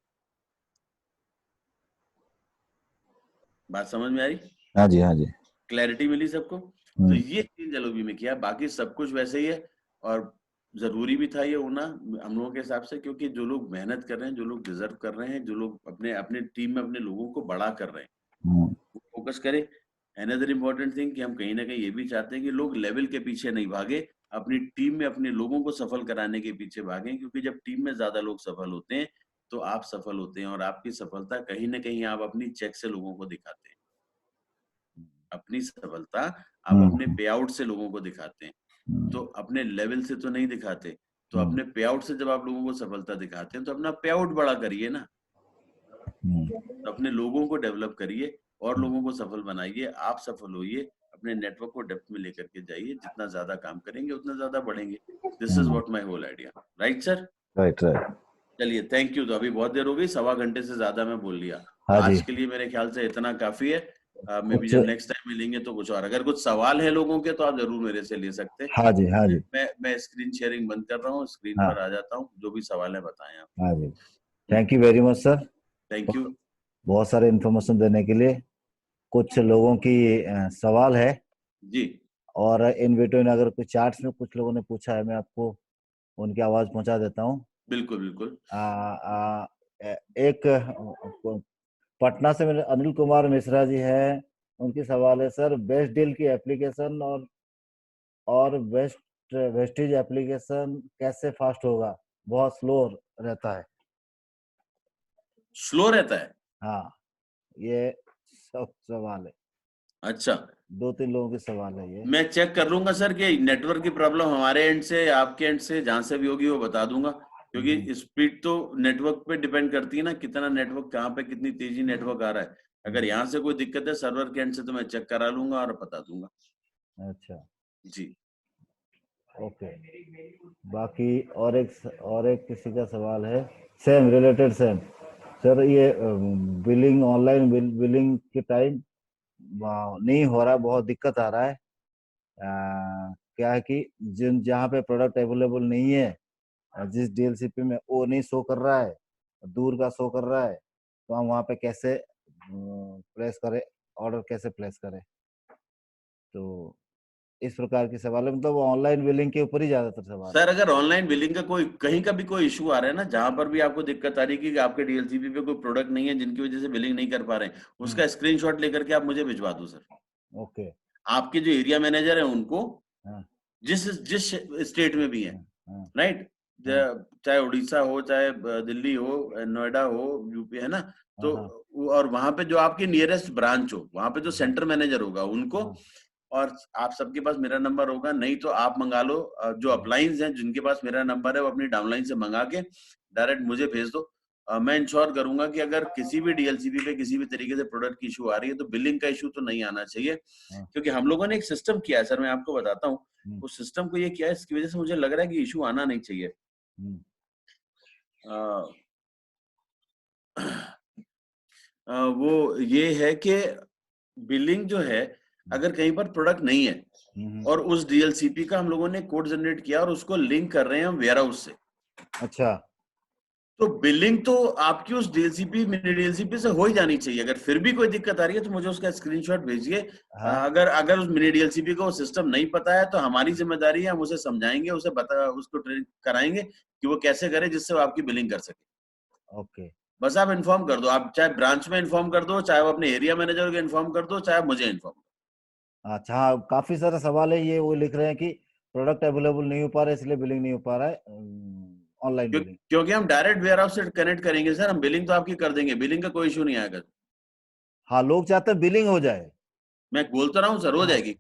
बात समझ में आई? हाँ जी, हाँ जी। क्लैरिटी मिली सबको? तो ये चेंज एलओबी में किया, बाकी सब कुछ वैसे ही है। और जरूरी भी था ये होना हम लोगों के हिसाब से, क्योंकि जो लोग मेहनत कर रहे हैं, जो लोग डिजर्व कर रहे हैं, जो लोग अपने अपने टीम में अपने लोगों को बड़ा कर रहे हैं, वो फोकस करें। अनदर इम्पोर्टेंट थिंग कि हम कहीं ना कहीं ये भी चाहते हैं कि लोग लेवल के पीछे नहीं भागे, अपनी टीम में अपने लोगों को सफल कराने के पीछे भागें, क्योंकि जब टीम में ज्यादा लोग सफल होते हैं तो आप सफल होते हैं, और आपकी सफलता कहीं ना कहीं आप अपनी चेक से लोगों को दिखाते हैं, अपनी सफलता आप अपने पे आउट से लोगों को दिखाते हैं। तो अपने लेवल से तो नहीं दिखाते, तो अपने पे आउट से जब आप लोगों को सफलता दिखाते हैं तो अपना पे आउट बड़ा करिए ना, तो अपने लोगों को डेवलप करिए और लोगों को सफल बनाइए, आप सफल होइए, अपने नेटवर्क को डेप्थ में लेकर के जाइए, जितना ज्यादा काम करेंगे उतना ज्यादा बढ़ेंगे। This is what my whole idea, right sir? Right, right. चलिए, थैंक यू। तो अभी बहुत देर हो गई, 1.25 घंटे से ज्यादा मैं बोल लिया। हाँ जी। आज के लिए मेरे ख्याल से इतना काफी है। मे भी कुछ, जब नेक्स्ट टाइम मिलेंगे तो कुछ और, अगर कुछ सवाल है लोगों के तो आप जरूर मेरे से ले सकते हैं। हाँ जी, हाँ जी। मैं स्क्रीन शेयरिंग बंद कर रहा हूँ, स्क्रीन पर हाँ, आ जाता हूँ, जो भी सवाल है बताएं आप। हाँ जी। Thank you very much sir, thank you. बहुत सारे इन्फॉर्मेशन देने के लिए। कुछ लोगों की सवाल है, जी और इन बिटवीन अगर कुछ चार्ट्स में कुछ लोगों ने पूछा है, मैं आपको उनकी आवाज पहुंचा देता हूँ। बिल्कुल बिल्कुल। एक पटना से मेरे अनिल कुमार मिश्रा जी हैं, उनकी सवाल है सर, बेस्ट डील की एप्लीकेशन और वेस्टेज एप्लीकेशन कैसे फास्ट होगा, बहुत स्लो रहता है। स्लो रहता है? हाँ, ये सब सवाल है, अच्छा, 2-3 लोगों की सवाल है ये। मैं चेक कर लूंगा सर कि नेटवर्क की प्रॉब्लम हमारे एंड से, आपके एंड से, जहां से भी होगी वो बता दूंगा, क्योंकि स्पीड तो नेटवर्क पे डिपेंड करती है ना, कितना नेटवर्क, कहाँ पे कितनी तेजी नेटवर्क आ रहा है। अगर यहाँ से कोई दिक्कत है सर्वर के एंड से तो मैं चेक करा लूंगा और बता दूंगा। अच्छा, जी ओके। बाकी और एक किसी का सवाल है, सेम रिलेटेड सेम सर, ये बिलिंग, ऑनलाइन बिलिंग के टाइम नहीं हो रहा, बहुत दिक्कत आ रहा है। क्या है कि जहाँ पे प्रोडक्ट अवेलेबल नहीं है, जिस डीएलसीपी में वो नहीं शो कर रहा है, दूर का शो कर रहा है, तो हम वहाँ पे कैसे प्लेस करें, ऑर्डर कैसे प्लेस करें। तो इस प्रकार की सवाल है, मतलब ऑनलाइन बिलिंग के ऊपर ही ज्यादातर सवाल है। सर, अगर ऑनलाइन बिलिंग का कोई कहीं का भी कोई इशू आ रहा है ना, जहां पर भी आपको दिक्कत आ रही है कि आपके डीएलसीपी पे कोई प्रोडक्ट नहीं है जिनकी वजह से बिलिंग नहीं कर पा रहे हैं, उसका स्क्रीनशॉट लेकर के आप मुझे भिजवा दो सर। ओके। आपके जो एरिया मैनेजर है उनको, हाँ, जिस जिस स्टेट में भी है, हाँ, हाँ, राइट, हाँ, चाहे उड़ीसा हो, चाहे दिल्ली हो, नोएडा हो, यूपी है ना, तो हाँ, और वहां पे जो आपकी नियरेस्ट ब्रांच हो, वहां पे जो हाँ, सेंटर मैनेजर होगा उनको, हाँ, और आप सबके पास मेरा नंबर होगा, नहीं तो आप मंगा लो, जो अपलाइंस हैं जिनके पास मेरा नंबर है वो अपनी डाउनलाइन से मंगा के डायरेक्ट मुझे भेज दो। मैं इंश्योर करूंगा कि अगर किसी भी डीएलसीबी पे किसी भी तरीके से प्रोडक्ट की इशू आ रही है तो बिलिंग का इशू तो नहीं आना चाहिए, हाँ, क्योंकि हम लोगों ने एक सिस्टम किया है सर, मैं आपको बताता हूँ। हम्म, उस सिस्टम को ये किया है, इसकी वजह से मुझे लग रहा है कि इशू आना नहीं चाहिए। हम्म, अ, वो ये है कि बिलिंग जो है, अगर कहीं पर प्रोडक्ट नहीं है और उस डीएलसीपी का हम लोगों ने कोड जनरेट किया और उसको लिंक कर रहे हैं हम वेयरहाउस से, अच्छा, तो बिलिंग तो आपकी उस डीएलसीपी मिनी डीएलसीपी से हो ही जानी चाहिए। अगर फिर भी कोई दिक्कत आ रही है तो मुझे उसका स्क्रीनशॉट भेजिए। हाँ, अगर उस मिनी डीएलसीपी को सिस्टम नहीं पता है तो हमारी जिम्मेदारी है, हम उसे समझाएंगे, उसे उसको ट्रेन कराएंगे कि वो कैसे करे जिससे वो आपकी बिलिंग कर सके। ओके, बस आप इन्फॉर्म कर दो, आप चाहे ब्रांच में इन्फॉर्म कर दो, चाहे वो अपने एरिया मैनेजर को इन्फॉर्म कर दो, चाहे मुझे इन्फॉर्म। अच्छा। हाँ, काफी सारे सवाल है, ये वो लिख रहे हैं कि प्रोडक्ट अवेलेबल नहीं हो पा रहा है इसलिए बिलिंग नहीं हो पा रहा है, ऑनलाइन बिलिंग। क्योंकि हम डायरेक्ट वेयरहाउस से कनेक्ट करेंगे सर, हम बिलिंग तो आपकी कर देंगे, बिलिंग का कोई इशू नहीं आएगा। हाँ, लोग चाहते हैं बिलिंग हो जाए। मैं बोल तो रहा हूँ सर, हो हाँ, जाएगी।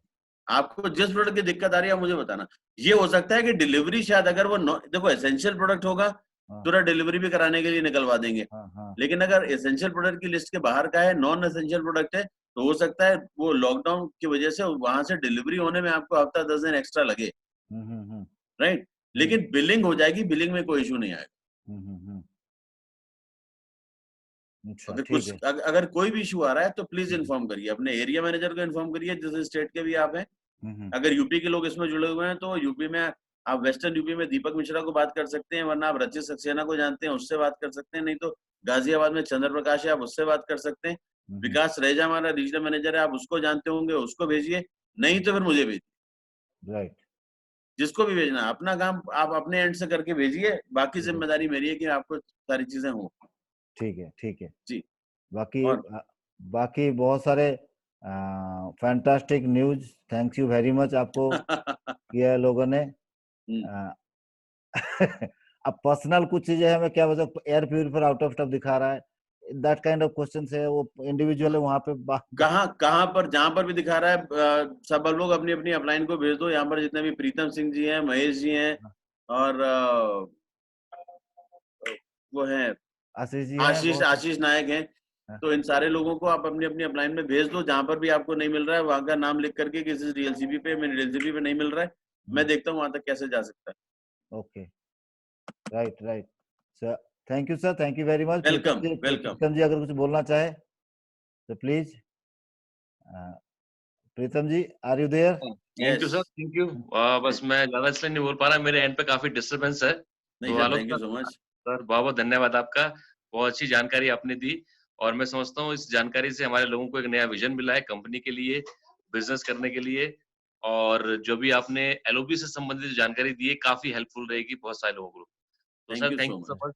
आपको जिस प्रोडक्ट की दिक्कत आ रही है मुझे बताना। ये हो सकता है कि डिलीवरी शायद, अगर वो देखो एसेंशियल प्रोडक्ट होगा हाँ, तुरंत डिलीवरी भी कराने के लिए निकलवा देंगे। हाँ, हाँ। लेकिन अगर एसेंशियल प्रोडक्ट की लिस्ट के बाहर का है, नॉन एसेंशियल प्रोडक्ट है, तो हो सकता है वो लॉकडाउन की वजह से वहां से डिलीवरी होने में आपको हफ्ता 10 दिन एक्स्ट्रा लगे। हम्म, हम्म, राइट। हम्म, लेकिन बिलिंग हो जाएगी, बिलिंग में कोई इशू नहीं आएगा। अच्छा, अगर ठीक है। अगर कोई भी इशू आ रहा है तो प्लीज हम्म, इन्फॉर्म करिए, अपने एरिया मैनेजर को इन्फॉर्म करिए जिस स्टेट के भी आप हैं। हम्म, अगर यूपी के लोग इसमें जुड़े हुए हैं तो यूपी में आप वेस्टर्न यूपी में दीपक मिश्रा को बात कर सकते हैं, वरना आप रचित सक्सेना को जानते हैं, उससे बात कर सकते हैं, नहीं तो गाजियाबाद में चंद्र प्रकाश है, आप उससे बात कर सकते हैं। हम्म, विकास रहेजा हमारा रीजनल मैनेजर है, आप उसको जानते होंगे, उसको भेजिए। नहीं तो फिर मुझे भेजिए, राइट। जिसको भी भेजना है। अपना काम आप अपने एंड से करके भेजिए, बाकी ठीक है, जिम्मेदारी मेरी है कि आपको सारी चीजें हो। ठीक है, ठीक है। जी। बाकी और बाकी बहुत सारे fantastic news, thank you very much आपको किया है लोगों ने। हम्म, अ, अब पर्सनल कुछ चीजें हैं, मैं क्या बता, air purifier out of stuff दिखा रहा है, दैट काइंड ऑफ क्वेश्चन है, वो इंडिविजुअल है वहां पे कहाँ कहाँ पर जहां पर भी दिखा रहा है, सब लोग अपनी अपनी अपलाइन को भेज दो। यहाँ पर जितने भी प्रीतम सिंह जी हैं, महेश जी हैं, और वो हैं आशीष जी हैं आशीष बहुत। आशीष नायक हैं। हाँ, तो इन सारे लोगों को आप अपनी अपनी अपलाइन में भेज दो, जहां पर भी आपको नहीं मिल रहा है वहां का नाम लिख करके कि इस डीएलसीबी पे, मेरे डीएलसीबी पे नहीं मिल रहा है, मैं देखता हूँ वहां तक कैसे जा सकता है। Okay, right, right sir. Thank you sir, thank you very much. Pritam welcome ji, welcome. Pritam ji अगर कुछ बोलना चाहे तो please. Pritam ji, are you there? Thank you yes. Sir, thank you. बस मैं ज्यादा इसलिए नहीं बोल पा रहा, मेरे एंड पे काफी डिस्टरबेंस है। नहीं तो sir, Alok thank you sir, so much. बहुत बहुत धन्यवाद आपका। बहुत अच्छी जानकारी आपने दी, और मैं समझता हूँ इस जानकारी से हमारे लोगों को एक नया विजन मिला है कंपनी के लिए, बिजनेस करने के लिए। और जो भी आपने एलओबी से संबंधित जानकारी दी है, काफी हेल्पफुल रहेगी बहुत सारे लोगों को। तो thank sir you thank so you so much. Much.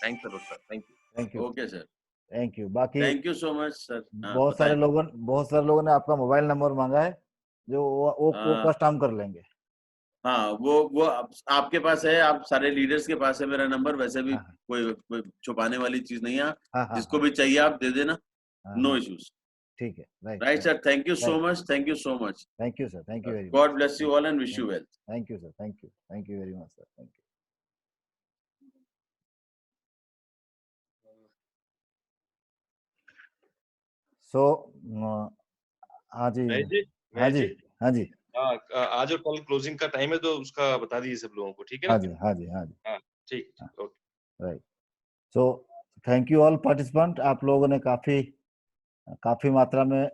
Thanks a lot sir, thank you. Thank you, okay sir. Thank you. बाकी thank you so much sir. हाँ बहुत बताएं। सारे लोगों ने आपका मोबाइल नंबर मांगा है, जो वो कस्ट हम कर लेंगे। हाँ, वो आपके पास है, आप सारे लीडर्स के पास है मेरा नंबर, वैसे भी हाँ, कोई छुपाने वाली चीज नहीं है। हाँ, हाँ, जिसको हाँ, भी चाहिए आप दे देना, हाँ, नो हाँ, इश्यूज। ठीक है, right, right right, sir, thank you so right. Much, thank you so much. Thank you sir, thank you very God much. Bless you all and wish thank you well. Thank you sir, thank you very much sir, thank you. So हाँ जी, महेश जी, हाँ महेश जी, जी, हाँ जी, आज और कल closing का time है, तो उसका बता दीजिए सब लोगों को, ठीक है हाँ ना? जी, हाँ जी, हाँ जी, हाँ, ठीक, okay. Right. So thank you all participant, आप लोगों ने काफी काफी मात्रा में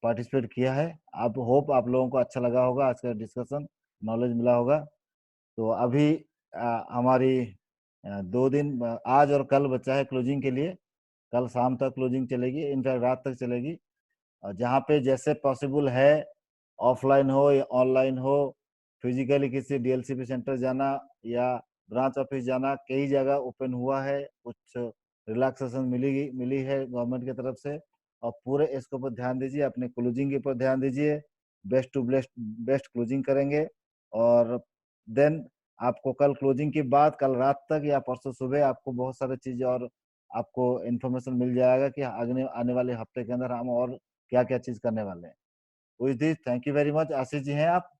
पार्टिसिपेट किया है। आप होप आप लोगों को अच्छा लगा होगा आज का डिस्कशन, नॉलेज मिला होगा। तो अभी हमारी 2 दिन आज और कल बचा है क्लोजिंग के लिए। कल शाम तक क्लोजिंग चलेगी, इनफैक्ट रात तक चलेगी। और जहाँ पे जैसे पॉसिबल है, ऑफलाइन हो या ऑनलाइन हो, फिजिकली किसी डीएलसीपी सेंटर जाना या ब्रांच ऑफिस जाना, कई जगह ओपन हुआ है, कुछ रिलैक्सेशन मिली है गवर्नमेंट की तरफ से। और पूरे इसके ऊपर ध्यान दीजिए, अपने क्लोजिंग के ऊपर ध्यान दीजिए, best to best best closing करेंगे। और देन आपको कल क्लोजिंग के बाद कल रात तक या परसों सुबह आपको बहुत सारी चीजें और आपको इन्फॉर्मेशन मिल जाएगा कि आगे आने वाले हफ्ते के अंदर हम और क्या क्या चीज करने वाले हैं। With this, thank you very much. Ashish ji हैं आप?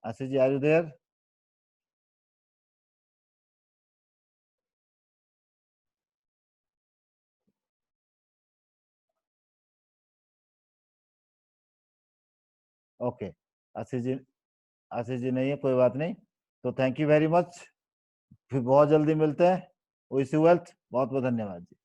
Ashish ji, are you there? Okay, Ashish ji, Ashish ji नहीं है, कोई बात नहीं। तो थैंक यू वेरी मच, फिर बहुत जल्दी मिलते हैं। विश यू वेल्थ, बहुत बहुत धन्यवाद जी।